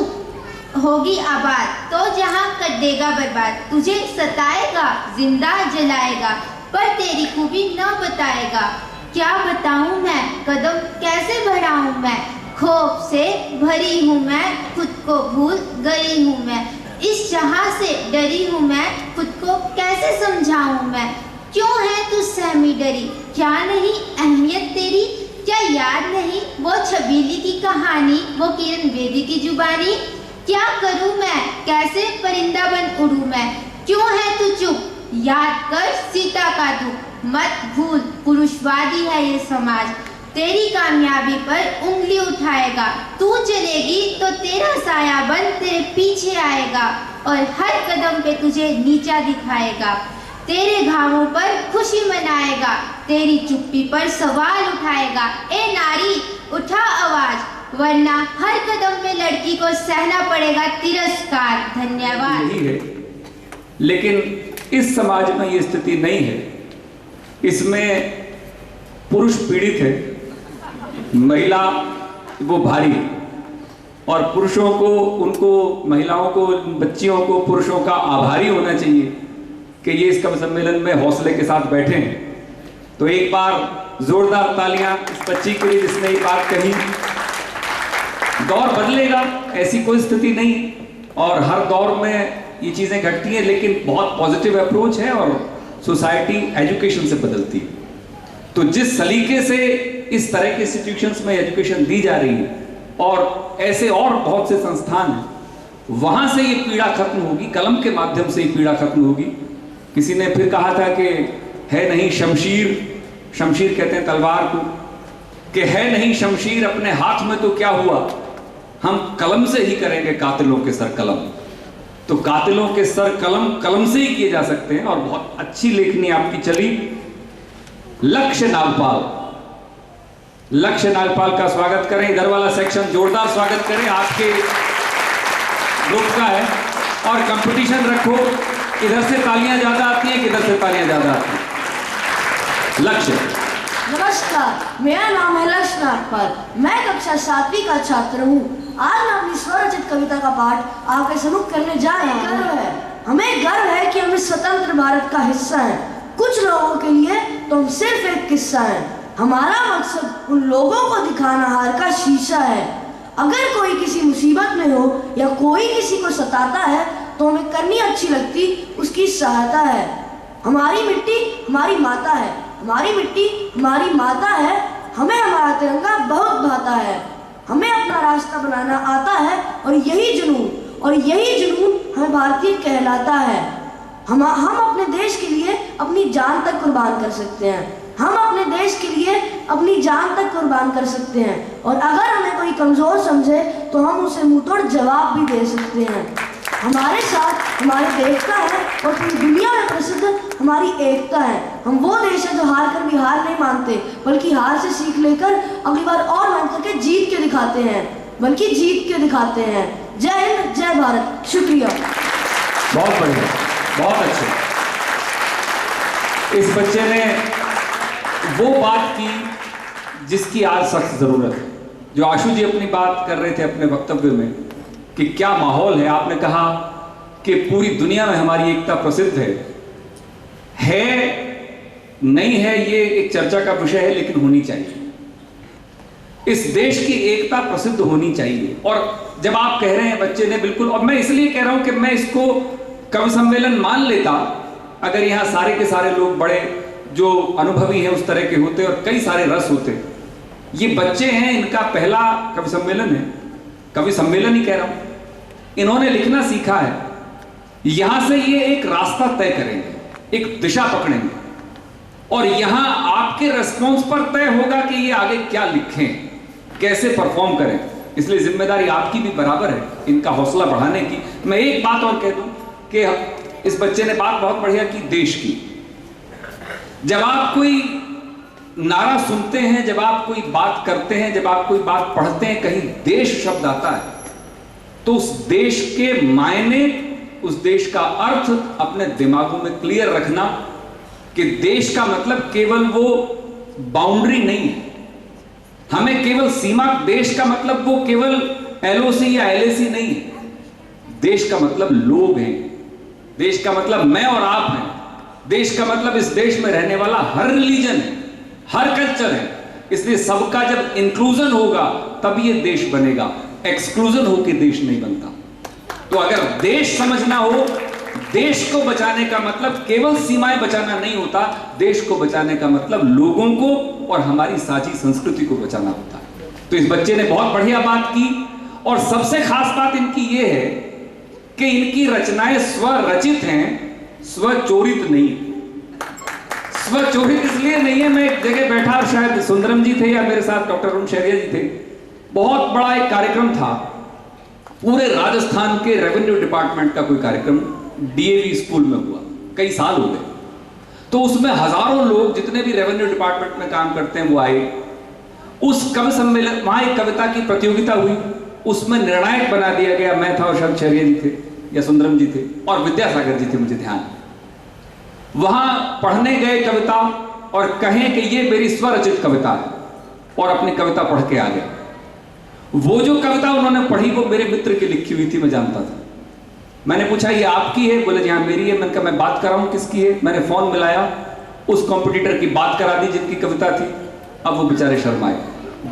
S5: होगी आबाद तो जहां कर देगा बर्बाद। तुझे सताएगा, जिंदा जलाएगा, पर तेरी खूबी न बताएगा। क्या बताऊं मैं, कदम कैसे बढ़ाऊं मैं। खौफ से भरी हूँ मैं, खुद को भूल गई हूँ मैं। इस जहां से डरी हूँ मैं, खुद को कैसे समझाऊं मैं। क्यों है तू सहमी डरी, क्या नहीं अहमियत तेरी। क्या याद नहीं वो छबीली की कहानी, वो किरण बेदी की जुबानी। क्या करूं मैं, कैसे परिंदा बन उड़ूं मैं। क्यों है तू चुप, याद कर सीता का दुख। मत भूल पुरुषवादी है ये समाज, तेरी कामयाबी पर उंगली उठाएगा। तू चलेगी तो तेरा साया बन तेरे पीछे आएगा और हर कदम पे तुझे नीचा दिखाएगा। तेरे घावों पर खुशी मनाएगा, तेरी चुप्पी पर सवाल उठाएगा। ए नारी उठा आवाज, वरना हर कदम पे लड़की को सहना पड़ेगा तिरस्कार। धन्यवाद।
S1: यही है, लेकिन इस समाज में ये स्थिति नहीं है। इसमें पुरुष पीड़ित है, महिला वो भारी है, और पुरुषों को, उनको, महिलाओं को, बच्चियों को पुरुषों का आभारी होना चाहिए कि ये इस कवि सम्मेलन में हौसले के साथ बैठे हैं। तो एक बार जोरदार तालियां इस बच्ची के लिए जिसने ये बात कही। दौर बदलेगा, ऐसी कोई स्थिति नहीं, और हर दौर में ये चीजें घटती हैं, लेकिन बहुत पॉजिटिव अप्रोच है और सोसाइटी एजुकेशन से बदलती है। तो जिस सलीके से इस तरह के इंस्टीट्यूशंस में एजुकेशन दी जा रही है, और ऐसे और बहुत से संस्थान हैं, वहां से ये पीड़ा खत्म होगी, कलम के माध्यम से ये पीड़ा खत्म होगी। किसी ने फिर कहा था कि है नहीं शमशीर, शमशीर कहते हैं तलवार को, कि है नहीं शमशीर अपने हाथ में तो क्या हुआ, हम कलम से ही करेंगे कातिलों के सर कलम। तो कातिलों के सर कलम कलम से ही किए जा सकते हैं, और बहुत अच्छी लेखनी आपकी चली। लक्ष्य नागपाल, लक्ष्य नागपाल का स्वागत करें। इधर वाला सेक्शन जोरदार स्वागत करें, आपके ग्रुप का है। और कंपटीशन रखो, इधर से तालियां ज्यादा आती हैं, किधर से तालियां ज्यादा आती हैं। लक्ष्य।
S6: नमस्कार, मेरा नाम है लक्ष्य नागपाल, मैं कक्षा 7वीं का छात्र हूँ। आज मैं अपनी स्वरचित कविता का पाठ आपके सम्मुख करने जा रहा हूँ। हमें गर्व है कि हम इस स्वतंत्र भारत का हिस्सा हैं। कुछ लोगों के लिए तो हम सिर्फ एक किस्सा है। हमारा मकसद उन लोगों को दिखाना हार का शीशा है। अगर कोई किसी मुसीबत में हो या कोई किसी को सताता है तो हमें करनी अच्छी लगती उसकी सहायता है। हमारी मिट्टी हमारी माता है, हमारी मिट्टी हमारी माता है। हमें हमारा तिरंगा बहुत भाता है। हमें अपना रास्ता बनाना आता है, और यही जुनून हमें भारतीय कहलाता है। हम अपने देश के लिए अपनी जान तक कुर्बान कर सकते हैं। हम अपने देश के लिए अपनी जान तक कुर्बान कर सकते हैं, और अगर हमें कोई कमजोर समझे तो हम उसे मुंहतोड़ जवाब भी दे सकते हैं। हमारे साथ हमारी देवता है, और पूरी दुनिया में प्रसिद्ध हमारी एकता है। हम वो देश है जो हार कर भी हार नहीं मानते, बल्कि हार से सीख लेकर अगली बार और मेहनत करके जीत के दिखाते हैं। जय हिंद, जय भारत। शुक्रिया।
S1: बहुत बढ़िया, बहुत अच्छे। इस बच्चे ने वो बात की जिसकी आज सख्त जरूरत है। जो आशु जी अपनी बात कर रहे थे अपने वक्तव्य में कि क्या माहौल है, आपने कहा कि पूरी दुनिया में हमारी एकता प्रसिद्ध है नहीं है, ये एक चर्चा का विषय है, लेकिन होनी चाहिए। इस देश की एकता प्रसिद्ध होनी चाहिए। और जब आप कह रहे हैं बच्चे ने, बिल्कुल, और मैं इसलिए कह रहा हूं कि मैं इसको कवि सम्मेलन मान लेता अगर यहां सारे के सारे लोग बड़े जो अनुभवी हैं उस तरह के होते और कई सारे रस होते। ये बच्चे हैं, इनका पहला कवि सम्मेलन है, कवि सम्मेलन ही कह रहा हूं। इन्होंने लिखना सीखा है, यहां से ये एक रास्ता तय करेंगे, एक दिशा पकड़ेंगे, और यहां आपके रेस्पॉन्स पर तय होगा कि ये आगे क्या लिखें, कैसे परफॉर्म करें। इसलिए जिम्मेदारी आपकी भी बराबर है इनका हौसला बढ़ाने की। मैं एक बात और कह दूं कि इस बच्चे ने बात बहुत बढ़िया की देश की। जब आप कोई नारा सुनते हैं, जब आप कोई बात करते हैं, जब आप कोई बात पढ़ते हैं, कहीं देश शब्द आता है, तो उस देश के मायने, उस देश का अर्थ अपने दिमागों में क्लियर रखना कि देश का मतलब केवल वो बाउंड्री नहीं है। हमें केवल सीमा, देश का मतलब वो केवल एलओसी या एलएसी नहीं है। देश का मतलब लोग हैं, देश का मतलब मैं और आप हैं, देश का मतलब इस देश में रहने वाला हर रिलीजन है, हर कल्चर है। इसलिए सबका जब इंक्लूजन होगा तब ये देश बनेगा, एक्सक्लूजन होकर देश नहीं बनता। तो अगर देश समझना हो, देश को बचाने का मतलब केवल सीमाएं बचाना नहीं होता, देश को बचाने का मतलब लोगों को और हमारी साझी संस्कृति को बचाना होता है। तो इस बच्चे ने बहुत बढ़िया बात की, और सबसे खास बात इनकी ये है कि इनकी रचनाएं स्वरचित हैं, स्वचोरित नहीं। स्वचोरित इसलिए नहीं है, मैं एक जगह बैठा और शायद सुंदरम जी थे या मेरे साथ डॉक्टर अरुण शहरिया जी थे, बहुत बड़ा एक कार्यक्रम था पूरे राजस्थान के रेवेन्यू डिपार्टमेंट का, कोई कार्यक्रम डीएवी स्कूल में हुआ, कई साल हो गए। तो उसमें हजारों लोग जितने भी रेवेन्यू डिपार्टमेंट में काम करते हैं वो आए। उस कवि सम्मेलन, वहां एक कविता की प्रतियोगिता हुई, उसमें निर्णायक बना दिया गया, मैं था और शब्द शहरिया जी थे या सुंदरम जी थे और विद्यासागर जी थे, मुझे ध्यान। वहां पढ़ने गए कविता और कहें कि ये मेरी स्वरचित कविता है, और अपनी कविता पढ़ के आ गए। वो जो कविता उन्होंने पढ़ी वो मेरे मित्र की लिखी हुई थी, मैं जानता था। मैंने पूछा ये आपकी है? बोले जी हाँ मेरी है। मैंने कहा मैं बात कर रहा हूं किसकी है? मैंने फोन मिलाया, उस कॉम्पिटिटर की बात करा दी जिनकी कविता थी। अब वो बेचारे शर्माए।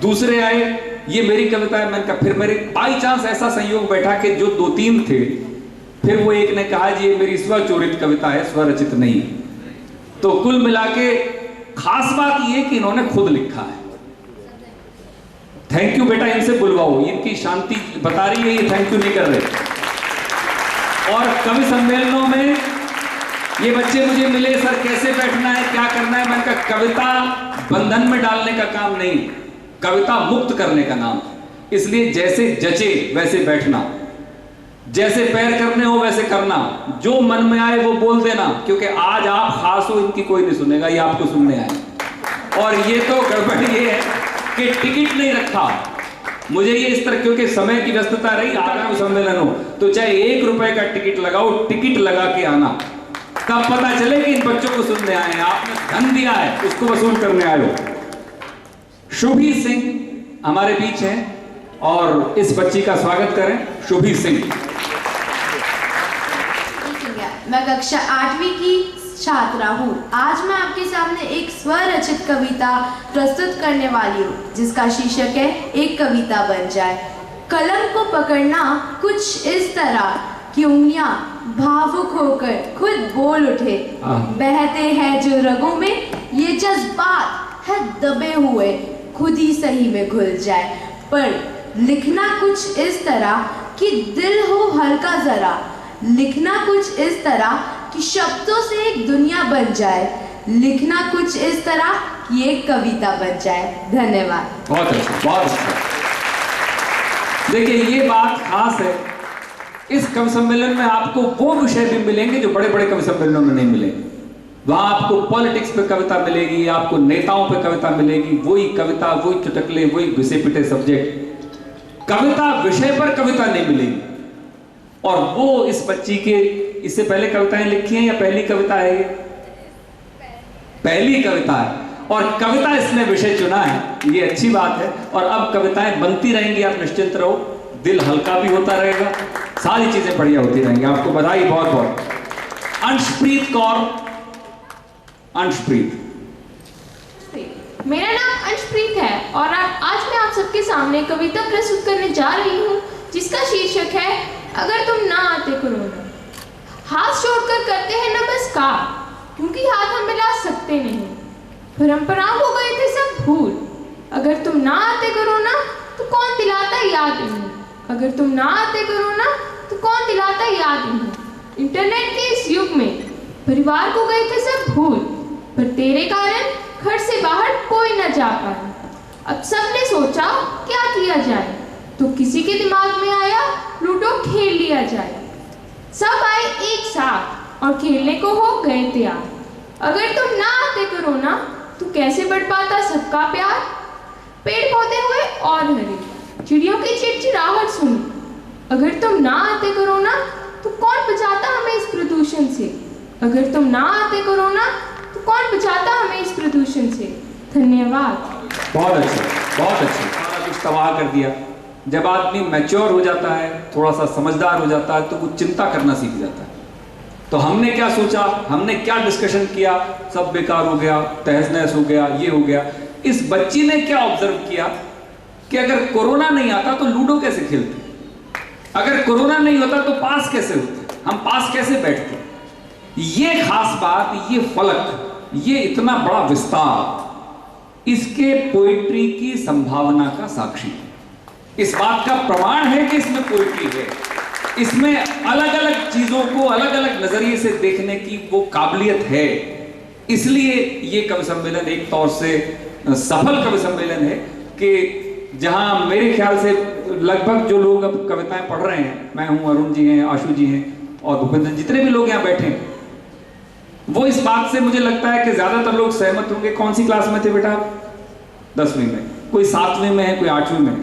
S1: दूसरे आए, ये मेरी कविता है। मैंने कहा फिर मेरे बाई चांस ऐसा संयोग बैठा कि जो 2-3 थे, फिर वो एक ने कहा जी ये मेरी स्वचोरित कविता है, स्वरचित नहीं। तो कुल मिला के खास बात ये कि इन्होंने खुद लिखा है। थैंक यू बेटा, इनसे बुलवाओ, इनकी शांति बता रही है, ये थैंक यू नहीं कर रहे। और कवि सम्मेलनों में ये बच्चे मुझे मिले, सर कैसे बैठना है, क्या करना है? मैंने कहा कविता बंधन में डालने का काम नहीं, कविता मुक्त करने का नाम। इसलिए जैसे जचे वैसे बैठना, जैसे पैर करने हो वैसे करना, जो मन में आए वो बोल देना, क्योंकि आज आप खास हो, इनकी कोई नहीं सुनेगा, ये आपको सुनने आए। और ये तो गड़बड़ ये है कि टिकट नहीं रखा। मुझे ये इस तरह, क्योंकि समय की व्यस्तता रही, आगामी सम्मेलन हो तो चाहे 1 रुपए का टिकट लगाओ, टिकट लगा के आना, तब पता चले कि इन बच्चों को सुनने आए हैं। आपने धन दिया है, उसको वसूल करने आए हो। शुभी सिंह हमारे बीच हैं और इस बच्ची का स्वागत करें। शुभी सिंह।
S4: मैं कक्षा 8वीं की छात्रा हूँ। आज मैं आपके सामने एक स्वरचित कविता प्रस्तुत करने वाली हूँ, जिसका शीर्षक है एक कविता बन जाए। कलम को पकड़ना कुछ इस तरह कि उंगलियां भावुक होकर खुद बोल उठे, बहते हैं जो रगों में ये जज्बात है दबे हुए, खुद ही सही में घुल जाए। पर लिखना कुछ इस तरह कि दिल हो हल्का जरा, लिखना कुछ इस तरह कि शब्दों से एक दुनिया बन जाए, लिखना कुछ इस तरह कि एक कविता बन जाए। धन्यवाद।
S1: बहुत अच्छा, बहुत अच्छा। देखिए ये बात खास है, इस कवि सम्मेलन में आपको वो विषय भी मिलेंगे जो बड़े बड़े कवि सम्मेलनों में नहीं मिलेंगे। वहां आपको पॉलिटिक्स पे कविता मिलेगी, आपको नेताओं पे कविता मिलेगी, वही कविता, वही चुटकले, वही घिसे पिटे सब्जेक्ट। कविता विषय पर कविता नहीं मिलेगी। और वो इस बच्ची के, इससे पहले कविताएं लिखी हैं या पहली कविता है ये? पहली कविता है। और कविता इसने विषय चुना है, ये अच्छी बात है। और अब कविताएं बनती रहेंगी, आप निश्चिंत रहो, दिल हल्का भी होता रहेगा, सारी चीजें बढ़िया होती रहेंगी। आपको बधाई बहुत बहुत। अंशप्रीत कौर। अंशप्रीत।
S7: मेरा नाम अंशप्रीत है और आज मैं आप सबके सामने कविता प्रस्तुत करने जा रही हूँ, जिसका शीर्षक है अगर तुम ना आते कोरोना। हाथ जोड़कर करते हैं नमस्कार, क्योंकि हाथ हम मिला सकते नहीं, परंपराओं हो गए थे सब भूल। अगर तुम ना आते कोरोना तो कौन दिलाता याद इन्हें, अगर तुम ना आते कोरोना तो कौन दिलाता याद इन्हें। इंटरनेट के इस युग में परिवार को गए थे सब भूल, पर तेरे कारण घर से बाहर कोई न जा पाया। अब सबने सोचा क्या किया जाए, तो किसी के दिमाग में आया लूडो खेल लिया जाए। सब आए एक साथ और खेलने को हो गए तैयार। अगर तुम ना आते कोरोना तो कैसे बढ़ पाता सबका प्यार। पेड़ पौधे हुए और हरे, चिड़ियों की चिड़चिड़ाहट सुनी। अगर तुम ना आते कोरोना तो कौन बचाता हमें इस प्रदूषण से, अगर तुम ना आते कोरोना तो कौन बचाता हमें इस प्रदूषण से। धन्यवाद।
S1: बहुत अच्छा, बहुत अच्छा। सारा कुछ तबाह कर दिया। जब आदमी मैच्योर हो जाता है, थोड़ा सा समझदार हो जाता है, तो वो चिंता करना सीख जाता है। तो हमने क्या सोचा, हमने क्या डिस्कशन किया, सब बेकार हो गया, तहस नहस हो गया, ये हो गया। इस बच्ची ने क्या ऑब्जर्व किया कि अगर कोरोना नहीं आता तो लूडो कैसे खेलते, अगर कोरोना नहीं होता तो पास कैसे होते, हम पास कैसे बैठते। ये खास बात, ये फलक, ये इतना बड़ा विस्तार इसके पोइट्री की संभावना का साक्षी है। इस बात का प्रमाण है कि इसमें पोइट्री है। इसमें अलग अलग चीजों को अलग अलग नजरिए से देखने की वो काबिलियत है। इसलिए ये कवि सम्मेलन एक तौर से सफल कवि सम्मेलन है कि जहां मेरे ख्याल से लगभग जो लोग अब कविताएं पढ़ रहे हैं, मैं हूं, अरुण जी हैं, आशु जी हैं और भूपेंद्र, जितने भी लोग यहाँ बैठे हैं, वो इस बात से मुझे लगता है कि ज्यादातर लोग सहमत होंगे। कौन सी क्लास में थे बेटा? 10वीं में, कोई 7वीं में है, कोई 8वीं में।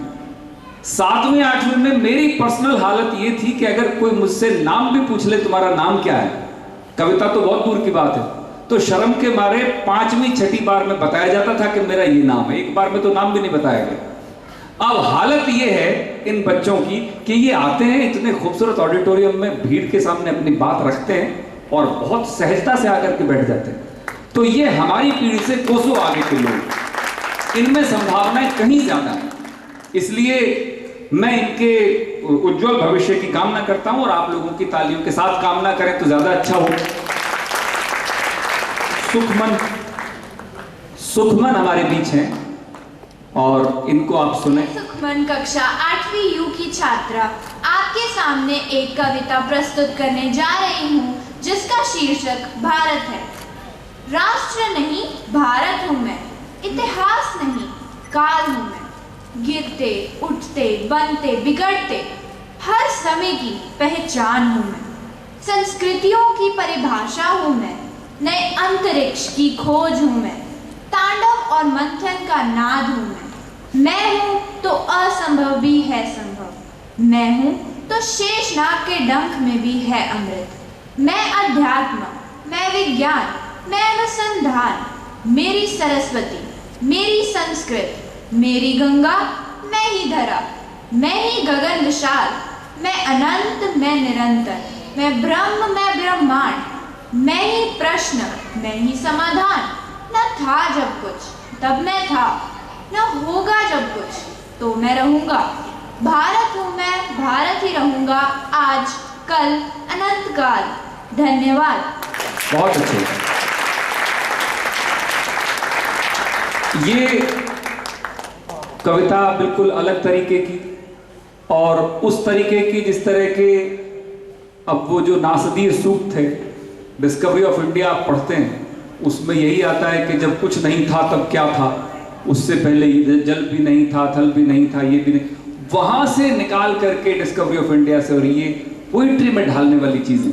S1: 7वीं 8वीं में मेरी पर्सनल हालत ये थी कि अगर कोई मुझसे नाम भी पूछ ले, तुम्हारा नाम क्या है, कविता तो बहुत दूर की बात है, तो शर्म के मारे 5वीं 6ठी बार में बताया जाता था कि मेरा ये नाम है। एक बार में तो नाम भी नहीं बताया गया। अब हालत ये है इन बच्चों की कि ये आते हैं इतने खूबसूरत ऑडिटोरियम में, भीड़ के सामने अपनी बात रखते हैं और बहुत सहजता से आकर के बैठ जाते हैं। तो ये हमारी पीढ़ी से कोसों आगे के लोग, इनमें संभावनाएं कहीं ज्यादा है। इसलिए मैं इनके उज्जवल भविष्य की कामना करता हूं और आप लोगों की तालियों के साथ कामना करें तो ज्यादा अच्छा हो। सुखमन हमारे बीच हैं और इनको आप सुने।
S8: सुखमन कक्षा 8वीं यू की छात्रा आपके सामने एक कविता प्रस्तुत करने जा रही हूँ जिसका शीर्षक भारत है। राष्ट्र नहीं भारत हूँ मैं, इतिहास नहीं काल हूँ मैं। गिरते उठते बनते बिगड़ते हर समय की पहचान हूँ मैं। संस्कृतियों की परिभाषा हूँ मैं, नए अंतरिक्ष की खोज हूँ मैं। तांडव और मंथन का नाद हूँ मैं हूँ तो असंभव भी है संभव। मैं हूँ तो शेषनाग के डंक में भी है अमृत। मैं अध्यात्म, मैं विज्ञान, मैं अनुसंधान। मेरी सरस्वती, मेरी संस्कृत, मेरी गंगा, मैं ही धरा, मैं ही गगन विशाल। मैं अनंत, मैं निरंतर, मैं ब्रह्म, मैं ब्रह्मांड। मैं ही प्रश्न, मैं ही समाधान। न था जब कुछ तब मैं था, न होगा जब कुछ तो मैं रहूंगा। भारत हूँ मैं, भारत ही रहूंगा, आज कल अनंत काल। धन्यवाद।
S1: बहुत अच्छे। ये कविता बिल्कुल अलग तरीके की और उस तरीके की जिस तरह के अब वो जो नासदीय सूक्त थे, डिस्कवरी ऑफ इंडिया आप पढ़ते हैं, उसमें यही आता है कि जब कुछ नहीं था तब क्या था, उससे पहले जल भी नहीं था, थल भी नहीं था, ये भी नहीं, वहां से निकाल करके डिस्कवरी ऑफ इंडिया से, और ये पोइट्री में ढालने वाली चीजें,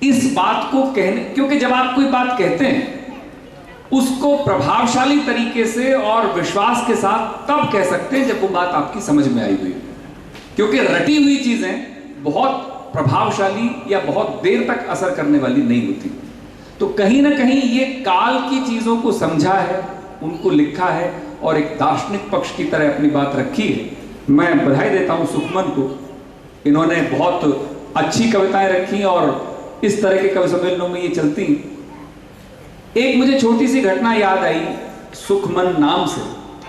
S1: इस बात को कहने, क्योंकि जब आप कोई बात कहते हैं उसको प्रभावशाली तरीके से और विश्वास के साथ तब कह सकते हैं जब वो बात आपकी समझ में आई हुई, क्योंकि रटी हुई चीजें बहुत प्रभावशाली या बहुत देर तक असर करने वाली नहीं होती। तो कहीं ना कहीं ये काल की चीजों को समझा है, उनको लिखा है और एक दार्शनिक पक्ष की तरह अपनी बात रखी है। मैं बधाई देता हूं सुखमन को, इन्होंने बहुत अच्छी कविताएं रखी और इस तरह के कवि सम्मेलनों में ये चलती। एक मुझे छोटी सी घटना याद आई सुखमन नाम से,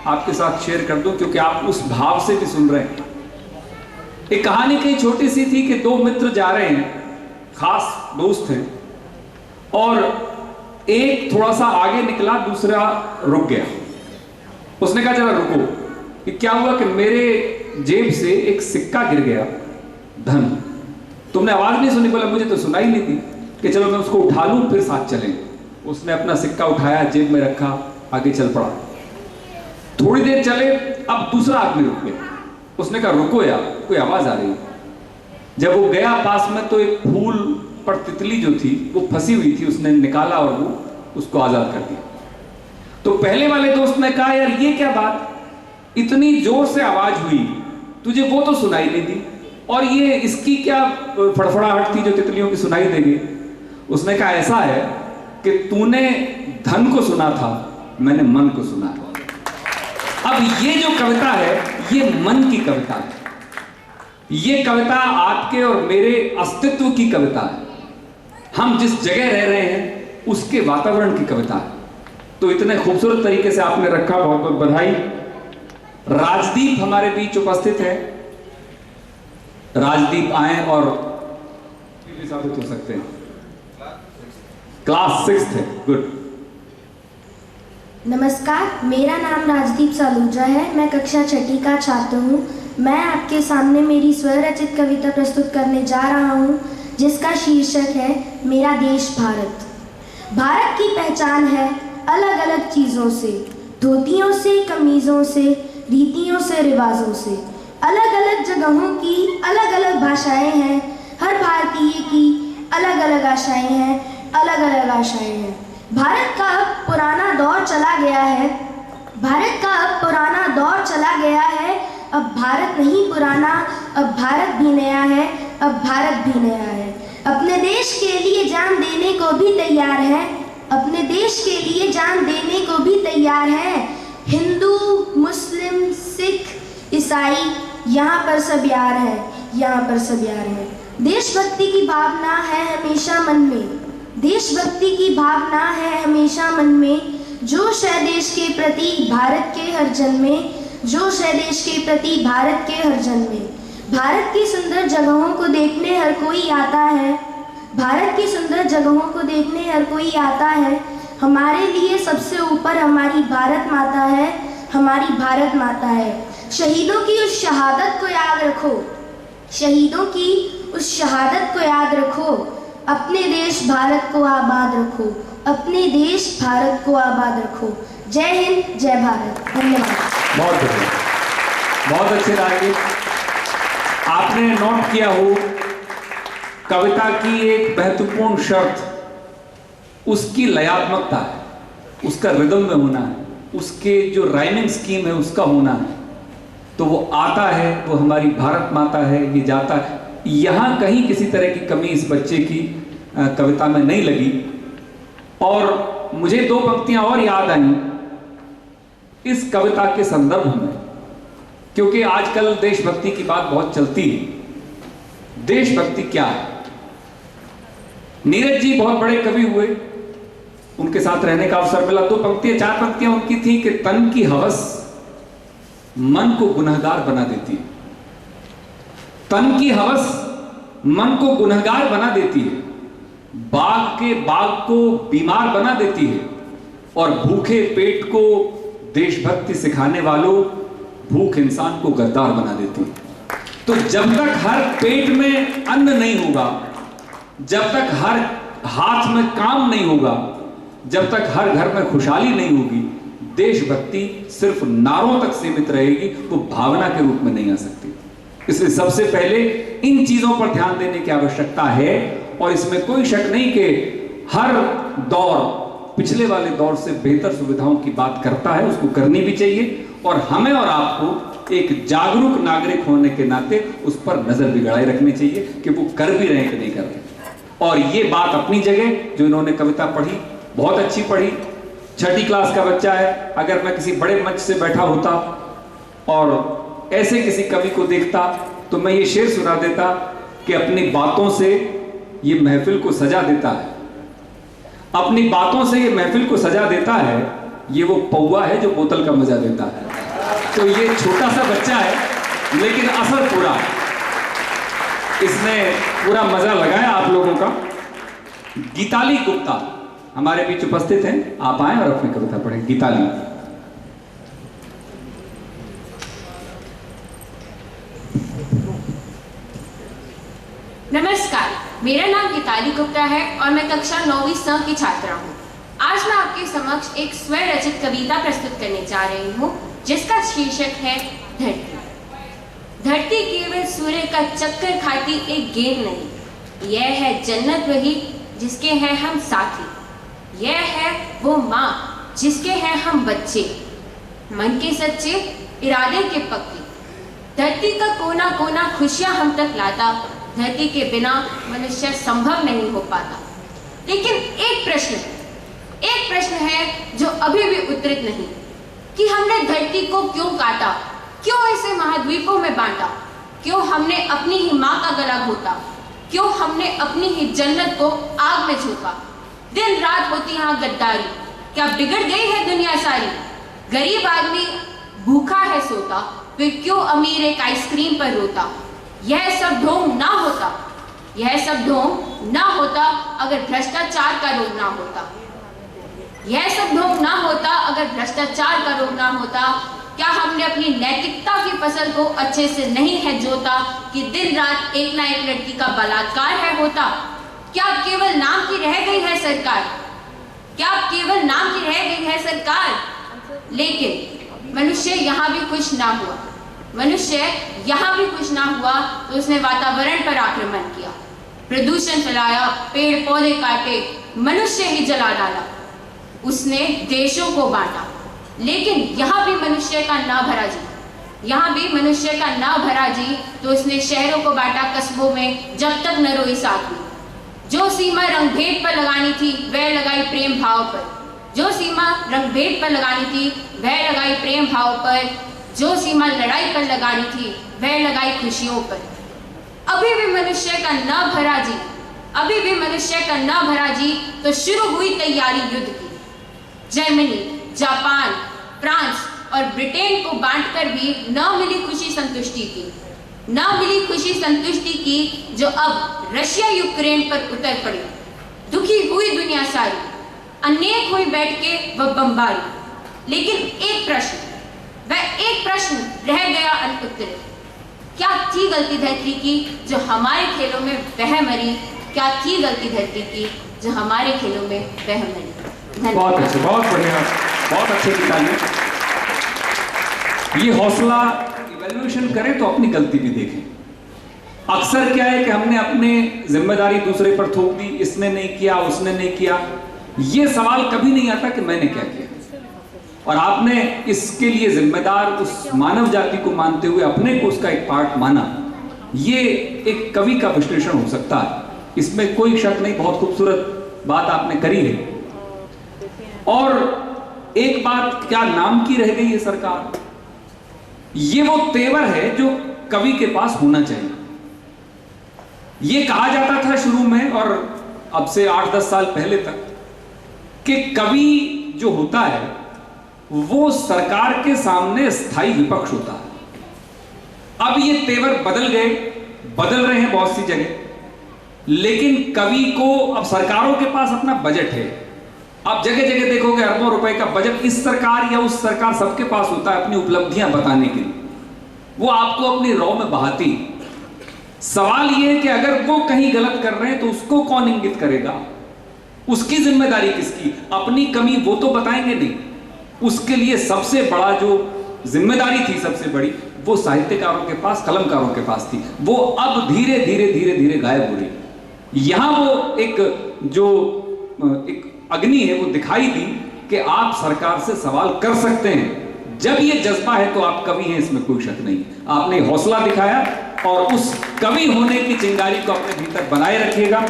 S1: आपके साथ शेयर कर दूं क्योंकि आप उस भाव से भी सुन रहे हैं। एक कहानी कहीं छोटी सी थी कि दो मित्र जा रहे हैं, खास दोस्त हैं, और एक थोड़ा सा आगे निकला, दूसरा रुक गया। उसने कहा जरा रुको, कि क्या हुआ कि मेरे जेब से एक सिक्का गिर गया, धन। तुमने आवाज नहीं सुनी? बोला मुझे तो सुनाई नहीं दी, कि चलो मैं उसको उठा लूं फिर साथ चलेंगे। उसने अपना सिक्का उठाया, जेब में रखा, आगे चल पड़ा। थोड़ी देर चले, अब दूसरा आदमी रुक गया। उसने कहा रुको यार, कोई आवाज आ रही है। जब वो गया पास में तो एक फूल पर तितली जो थी वो फंसी हुई थी, उसने निकाला और वो उसको आजाद कर दिया। तो पहले वाले दोस्त ने कहा यार ये क्या बात, इतनी जोर से आवाज हुई, तुझे वो तो सुनाई नहीं दी, और ये इसकी क्या फड़फड़ाहट थी जो तितलियों की सुनाई देगी। उसने कहा ऐसा है कि तूने धन को सुना था, मैंने मन को सुना है। अब ये जो कविता है ये मन की कविता है, ये कविता आपके और मेरे अस्तित्व की कविता है, हम जिस जगह रह रहे हैं उसके वातावरण की कविता है। तो इतने खूबसूरत तरीके से आपने रखा, बहुत बहुत बधाई। राजदीप हमारे बीच उपस्थित है, राजदीप आए और भी साबित हो सकते हैं। क्लास 6th है, गुड।
S9: नमस्कार, मेरा नाम राजदीप सालूजा है। मैं कक्षा 6ठी का छात्र हूँ। मैं आपके सामने मेरी स्वरचित कविता प्रस्तुत करने जा रहा हूँ, जिसका शीर्षक है मेरा देश भारत। भारत की पहचान है अलग अलग चीज़ों से, धोतियों से, कमीज़ों से, रीतियों से, रिवाजों से। अलग अलग जगहों की अलग अलग भाषाएं हैं, हर भारतीय की अलग अलग आशाएं हैं, अलग अलग आशाएं हैं। भारत का अब पुराना दौर चला गया है, भारत का अब पुराना दौर चला गया है। अब भारत नहीं पुराना, अब भारत भी नया है, अब भारत भी नया है। अपने देश के लिए जान देने को भी तैयार है, अपने देश के लिए जान देने को भी तैयार है। हिंदू, मुस्लिम, सिख, ईसाई, यहाँ पर सब यार है, यहाँ पर सब यार है। देशभक्ति की भावना है हमेशा मन में, देशभक्ति की भावना है हमेशा मन में। जोश है देश के प्रति भारत के हर जन में, जोश है देश के प्रति भारत के हर जन में। भारत की सुंदर जगहों को देखने हर कोई आता है, भारत की सुंदर जगहों को देखने हर कोई आता है। हमारे लिए सबसे ऊपर हमारी भारत माता है, हमारी भारत माता है। शहीदों की उस शहादत को याद रखो, शहीदों की उस शहादत को याद रखो। अपने देश भारत को आबाद रखो, अपने देश भारत को आबाद रखो। जय हिंद, जय भारत। धन्यवाद।
S1: बहुत बढ़िया, बहुत अच्छे रागे। आपने नोट किया हो कविता की एक महत्वपूर्ण शर्त उसकी लयात्मकता है, उसका रिदम में होना है, उसके जो राइमिंग स्कीम है उसका होना है। तो वो आता है, वो हमारी भारत माता है, ये जाता है। यहाँ कहीं किसी तरह की कमी इस बच्चे की कविता में नहीं लगी। और मुझे दो पंक्तियां और याद आई इस कविता के संदर्भ में, क्योंकि आजकल देशभक्ति की बात बहुत चलती है। देशभक्ति क्या है? नीरज जी बहुत बड़े कवि हुए, उनके साथ रहने का अवसर मिला। दो पंक्तियां, चार पंक्तियां उनकी थी कि तन की हवस मन को गुनहगार बना देती है, तन की हवस मन को गुनहगार बना देती है, बाघ को बीमार बना देती है, और भूखे पेट को देशभक्ति सिखाने वालों भूख इंसान को गद्दार बना देती है। तो जब तक हर पेट में अन्न नहीं होगा, जब तक हर हाथ में काम नहीं होगा, जब तक हर घर में खुशहाली नहीं होगी, देशभक्ति सिर्फ नारों तक सीमित रहेगी, वो भावना के रूप में नहीं आ सकती। इसलिए सबसे पहले इन चीजों पर ध्यान देने की आवश्यकता है। और इसमें कोई शक नहीं कि हर दौर पिछले वाले दौर से बेहतर सुविधाओं की बात करता है, उसको करनी भी चाहिए। और हमें और आपको एक जागरूक नागरिक होने के नाते उस पर नजर भी गड़ाए रखनी चाहिए कि वो कर भी रहे हैं कि नहीं कर रहे। और ये बात अपनी जगह, जो इन्होंने कविता पढ़ी बहुत अच्छी पढ़ी, 6ठी क्लास का बच्चा है। अगर मैं किसी बड़े मंच से बैठा होता और ऐसे किसी कवि को देखता तो मैं ये शेर सुना देता कि अपनी बातों से ये महफिल को सजा देता है, अपनी बातों से ये महफिल को सजा देता है, ये वो पौवा है जो बोतल का मजा देता है। तो ये छोटा सा बच्चा है लेकिन असर पूरा है, इसने पूरा मजा लगाया आप लोगों का। गीताली गुप्ता हमारे बीच उपस्थित हैं, आप आए और अपनी कविता पढ़ें। गीताली।
S7: नमस्कार, मेरा नाम गीताली गुप्ता है और मैं कक्षा 9वीं स की छात्रा हूँ। आज मैं आपके समक्ष एक स्वयं रचित कविता प्रस्तुत करने जा रही हूँ, जिसका शीर्षक है धरती। धरती केवल सूर्य का चक्कर खाती एक गेंद नहीं, यह है जन्नत वही जिसके हैं हम साथी, यह है वो माँ जिसके हैं हम बच्चे, मन के सच्चे इरादे के पक्के। धरती का कोना कोना खुशियाँ हम तक लाता, धरती के बिना मनुष्य संभव नहीं हो पाता। लेकिन एक प्रश्न है जो अभी भी उत्तरित नहीं, कि हमने धरती को क्यों काटा, क्यों इसे महाद्वीपों में बांटा, क्यों हमने अपनी ही माँ का गला घोटा, क्यों हमने अपनी ही जन्नत को आग में झोंका। दिन रात होती यहाँ गद्दारी, क्या बिगड़ गई है दुनिया सारी। गरीब आदमी भूखा है सोता, फिर क्यों अमीर एक आइसक्रीम पर रोता। यह सब ढोंग ना होता, यह सब ढोंग ना होता अगर भ्रष्टाचार का रोग ना होता। यह सब ढोंग ना होता अगर भ्रष्टाचार का रोग ना होता। क्या हमने अपनी नैतिकता की फसल को अच्छे से नहीं है जोता कि दिन रात एक ना एक लड़की का बलात्कार है होता? क्या अब केवल नाम की रह गई है सरकार? क्या अब केवल नाम की रह गई है सरकार? लेकिन मनुष्य यहाँ भी खुश ना हुआ। मनुष्य यहाँ भी खुश ना हुआ तो उसने वातावरण पर आक्रमण किया, प्रदूषण फैलाया, पेड़ पौधे काटे, मनुष्य ही जला डाला, उसने देशों को बांटा। लेकिन यहाँ भी मनुष्य का ना भरा जी, यहाँ भी मनुष्य का ना भरा जी तो उसने शहरों को बांटा कस्बों में, जब तक न रोई साथी। जो सीमा रंगभेद पर लगानी थी वह लगाई प्रेम भाव पर, जो सीमा रंगभेद पर लगानी थी वह लगाई प्रेम भाव पर, जो सीमा लड़ाई पर लगानी थी वह लगाई खुशियों पर। अभी भी मनुष्य का न भरा जी, अभी भी मनुष्य का न भरा जी तो शुरू हुई तैयारी युद्ध की। जर्मनी, जापान, फ्रांस और ब्रिटेन को बांटकर भी न मिली खुशी संतुष्टि की, न मिली खुशी संतुष्टि की जो अब रशिया यूक्रेन पर उतर पड़ी। दुखी हुई दुनिया सारी, अनेक हुई बैठ के वह बमबारी। लेकिन एक प्रश्न, वह एक प्रश्न रह गया अनउत्तरित। क्या थी गलती धरती की जो हमारे खेलों में वह मरी? क्या थी गलती धरती की जो हमारे खेलों में वह मरी?
S1: बहुत अच्छे, बहुत बढ़िया, बहुत अच्छे तालियां। ये हौसला इवैल्यूएशन करें तो अपनी गलती भी देखें। अक्सर क्या है कि हमने अपने जिम्मेदारी दूसरे पर थोप दी, इसने नहीं किया, उसने नहीं किया। ये सवाल कभी नहीं आता कि मैंने क्या किया, और आपने इसके लिए जिम्मेदार उस मानव जाति को मानते हुए अपने को उसका एक पार्ट माना। ये एक कवि का विश्लेषण हो सकता है, इसमें कोई शक नहीं। बहुत खूबसूरत बात आपने करी है। और एक बात, क्या नाम की रह गई है सरकार? ये वो तेवर है जो कवि के पास होना चाहिए। ये कहा जाता था शुरू में और अब से 8-10 साल पहले तक कि कवि जो होता है वो सरकार के सामने स्थायी विपक्ष होता है। अब ये तेवर बदल गए, बदल रहे हैं बहुत सी जगह, लेकिन कवि को अब सरकारों के पास अपना बजट है। आप जगह जगह देखोगे अरबों रुपए का बजट इस सरकार या उस सरकार, सबके पास होता है अपनी उपलब्धियां बताने के लिए। वो आपको अपनी रौ में बहाती। सवाल ये है कि अगर वो कहीं गलत कर रहे हैं तो उसको कौन इंगित करेगा? उसकी जिम्मेदारी किसकी? अपनी कमी वो तो बताएंगे नहीं। उसके लिए सबसे बड़ा जो जिम्मेदारी थी, सबसे बड़ी, वो साहित्यकारों के पास, कलमकारों के पास थी। वो अब धीरे धीरे धीरे धीरे गायब हो रही। यहां वो एक अग्नि है, वो दिखाई दी कि आप सरकार से सवाल कर सकते हैं। जब ये जज्बा है तो आप कवि हैं, इसमें कोई शक नहीं। आपने हौसला दिखाया और उस कवि होने की चिंगारी को अपने भीतर बनाए रखिएगा।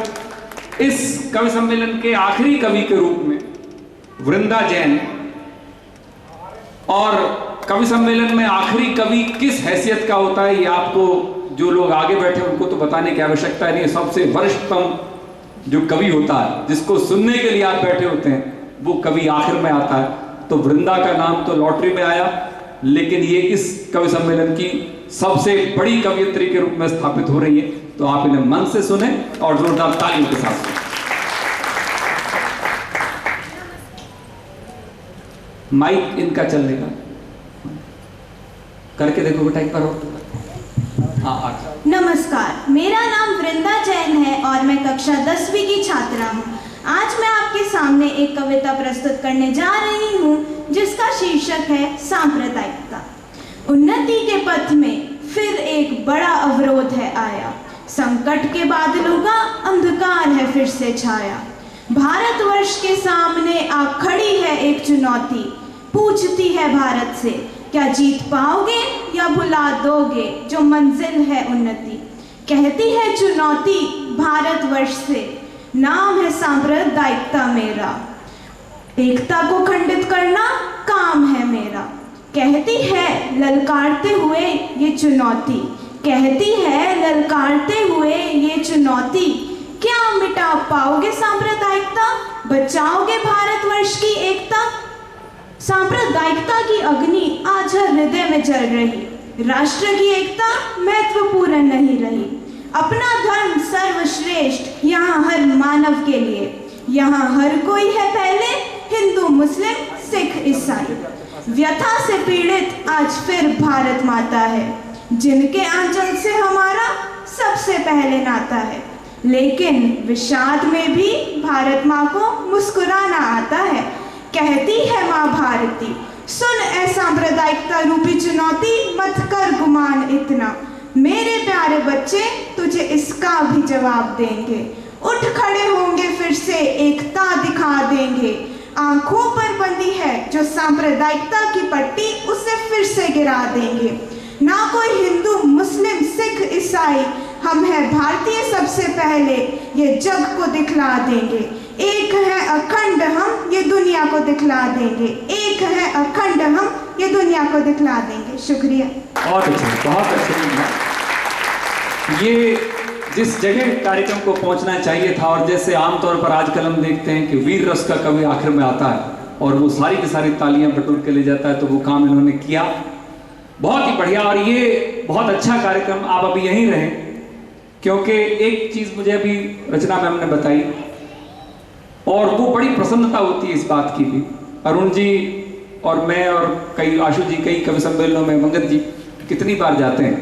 S1: इस कवि सम्मेलन के आखिरी कवि के रूप में वृंदा जैन, और कवि सम्मेलन में आखिरी कवि किस हैसियत का होता है ये आपको, जो लोग आगे बैठे उनको तो बताने की आवश्यकता नहीं है। सबसे वरिष्ठतम जो कवि होता है, जिसको सुनने के लिए आप बैठे होते हैं, वो कवि आखिर में आता है। तो वृंदा का नाम तो लॉटरी में आया, लेकिन ये इस कवि सम्मेलन की सबसे बड़ी कवयित्री के रूप में स्थापित हो रही है। तो आप इन्हें मन से सुने और जोरदार तालियों के साथ सुने। माइक इनका चलेगा, करके देखो बेटा एक बार।
S4: नमस्कार, मेरा नाम वृंदा जैन है और मैं कक्षा 10वीं की छात्रा हूँ। आज मैं आपके सामने एक कविता प्रस्तुत करने जा रही हूँ जिसका शीर्षक है सांप्रदायिकता। उन्नति के पथ में फिर एक बड़ा अवरोध है आया, संकट के बादलों का अंधकार है फिर से छाया। भारतवर्ष के सामने आ खड़ी है एक चुनौती, पूछती है भारत से क्या जीत पाओगे या भुला दोगे जो मंजिल है उन्नति। कहती है चुनौती भारतवर्ष से, नाम है सांप्रदायिकता मेरा, एकता को खंडित करना काम है मेरा। कहती है ललकारते हुए ये चुनौती, कहती है ललकारते हुए ये चुनौती, क्या मिटा पाओगे सांप्रदायिकता, बचाओगे भारतवर्ष की एकता। सांप्रदायिकता की अग्नि आज हर हृदय में जल रही, राष्ट्र की एकता महत्वपूर्ण नहीं रही। अपना धर्म सर्वश्रेष्ठ यहाँ हर मानव के लिए, यहाँ हर कोई है पहले
S10: हिंदू, मुस्लिम, सिख, ईसाई। व्यथा से पीड़ित आज फिर भारत माता है, जिनके आंचल से हमारा सबसे पहले नाता है। लेकिन विषाद में भी भारत माँ को मुस्कुराना आता है। कहती है माँ भारती, सुन ऐ सांप्रदायिकता रूपी चुनौती, मत कर गुमान इतना। मेरे प्यारे बच्चे तुझे इसका भी जवाब देंगे। उठ खड़े होंगे, फिर से एकता दिखा देंगे। आंखों पर बंदी है जो सांप्रदायिकता की पट्टी, उसे फिर से गिरा देंगे। ना कोई हिंदू, मुस्लिम, सिख, ईसाई, हम हैं भारतीय सबसे पहले, ये जग को दिखला देंगे। एक है अखंड हम, ये दुनिया को दिखला देंगे। एक है अखंड हम, ये दुनिया को दिखला देंगे। शुक्रिया।
S1: बहुत अच्छे, बहुत अच्छे। ये जिस जगह कार्यक्रम को पहुंचना चाहिए था, और जैसे आमतौर पर आजकल हम देखते हैं कि वीर रस का कवि आखिर में आता है और वो सारी की सारी तालियां बटोर के ले जाता है, तो वो काम इन्होंने किया। बहुत ही बढ़िया। और ये बहुत अच्छा कार्यक्रम, आप अभी यहीं रहें, क्योंकि एक चीज मुझे अभी रचना मैम ने बताई और वो बड़ी प्रसन्नता होती है इस बात की भी। अरुण जी और मैं और कई आशु जी कई कवि सम्मेलनों में, मंगत जी कितनी बार जाते हैं।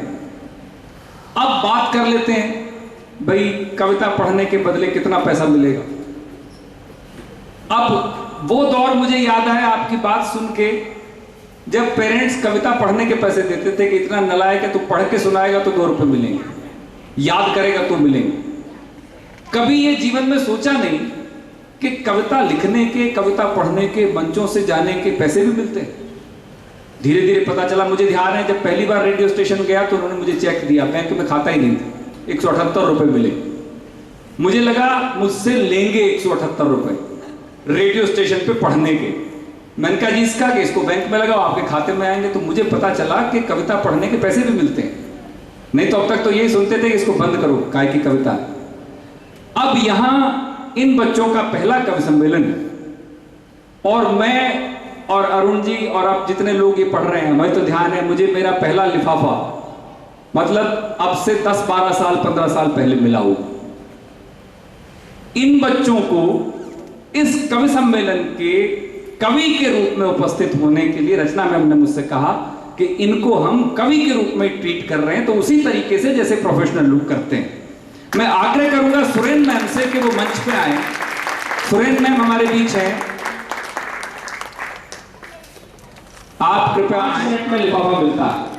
S1: अब बात कर लेते हैं भाई कविता पढ़ने के बदले कितना पैसा मिलेगा। अब वो दौर मुझे याद है आपकी बात सुन के, जब पेरेंट्स कविता पढ़ने के पैसे देते थे कि इतना नलायक है, तो पढ़ के सुनाएगा तो 2 रुपए मिलेंगे, याद करेगा तो मिलेंगे। कभी ये जीवन में सोचा नहीं कि कविता लिखने के, कविता पढ़ने के, मंचों से जाने के पैसे भी मिलते हैं। धीरे धीरे पता चला। मुझे ध्यान है जब पहली बार रेडियो स्टेशन गया तो उन्होंने मुझे चेक दिया, बैंक में खाता ही नहीं था, 178 रुपए मिले। मुझे लगा मुझसे लेंगे 178 रुपए रेडियो स्टेशन पे पढ़ने के। मैंने कहा जी इसका कि इसको बैंक में लगाओ, आपके खाते में आएंगे। तो मुझे पता चला कि कविता पढ़ने के पैसे भी मिलते हैं। नहीं तो अब तक तो यही सुनते थे कि इसको बंद करो, काय की कविता। अब यहां इन बच्चों का पहला कवि सम्मेलन है और मैं और अरुण जी और आप जितने लोग ये पढ़ रहे हैं, हमें तो ध्यान है, मुझे मेरा पहला लिफाफा मतलब अब से 10, 12 साल, 15 साल पहले मिला हो। इन बच्चों को इस कवि सम्मेलन के कवि के रूप में उपस्थित होने के लिए रचना मैम ने मुझसे कहा कि इनको हम कवि के रूप में ट्रीट कर रहे हैं, तो उसी तरीके से जैसे प्रोफेशनल लोग करते हैं। मैं आग्रह करूंगा सुरेन मैम से कि वो मंच पे आए। सुरेन मैम हमारे बीच हैं, आप कृपया 5 मिनट में लिफाफा मिलता है।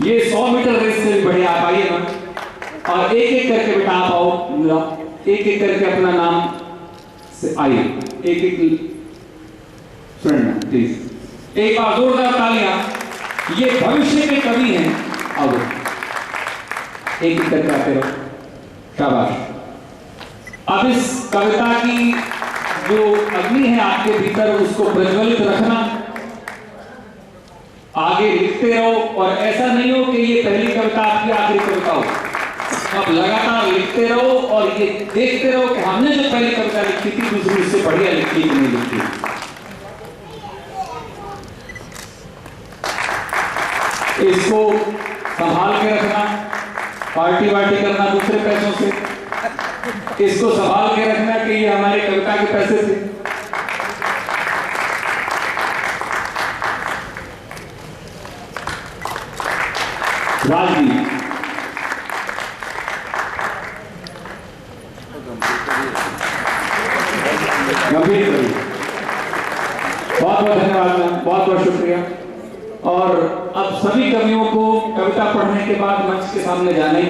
S1: ये 100 मीटर रेस से भी बढ़िया। आप आइए मैम, और एक एक करके बेटा आप आओ, एक एक करके अपना नाम से आइए। एक एक फ्रेंड प्लीज, एक बार जोरदार तालियां। ये भविष्य के कवि हैं। अब एक एक करके आते रहो, शाबाश। अब इस कविता की जो अग्नि है आपके भीतर, उसको प्रज्वलित रखना, आगे लिखते रहो। और ऐसा नहीं हो कि ये पहली कविता आपकी आखिरी कविता हो। अब लगातार लिखते रहो और ये देखते रहो कि हमने जो पहली कविता लिखी थी दूसरी उससे बढ़िया लिखी कि नहीं लिखी। इसको संभाल के रखना, पार्टी वार्टी करना दूसरे पैसों से, इसको संभाल के रखना कि ये हमारी कविता के पैसे थे। राजनीति गंभीर कवि, बहुत बहुत धन्यवाद, बहुत बहुत शुक्रिया। और अब सभी कवियों को कविता पढ़ने के बाद मंच के सामने जाने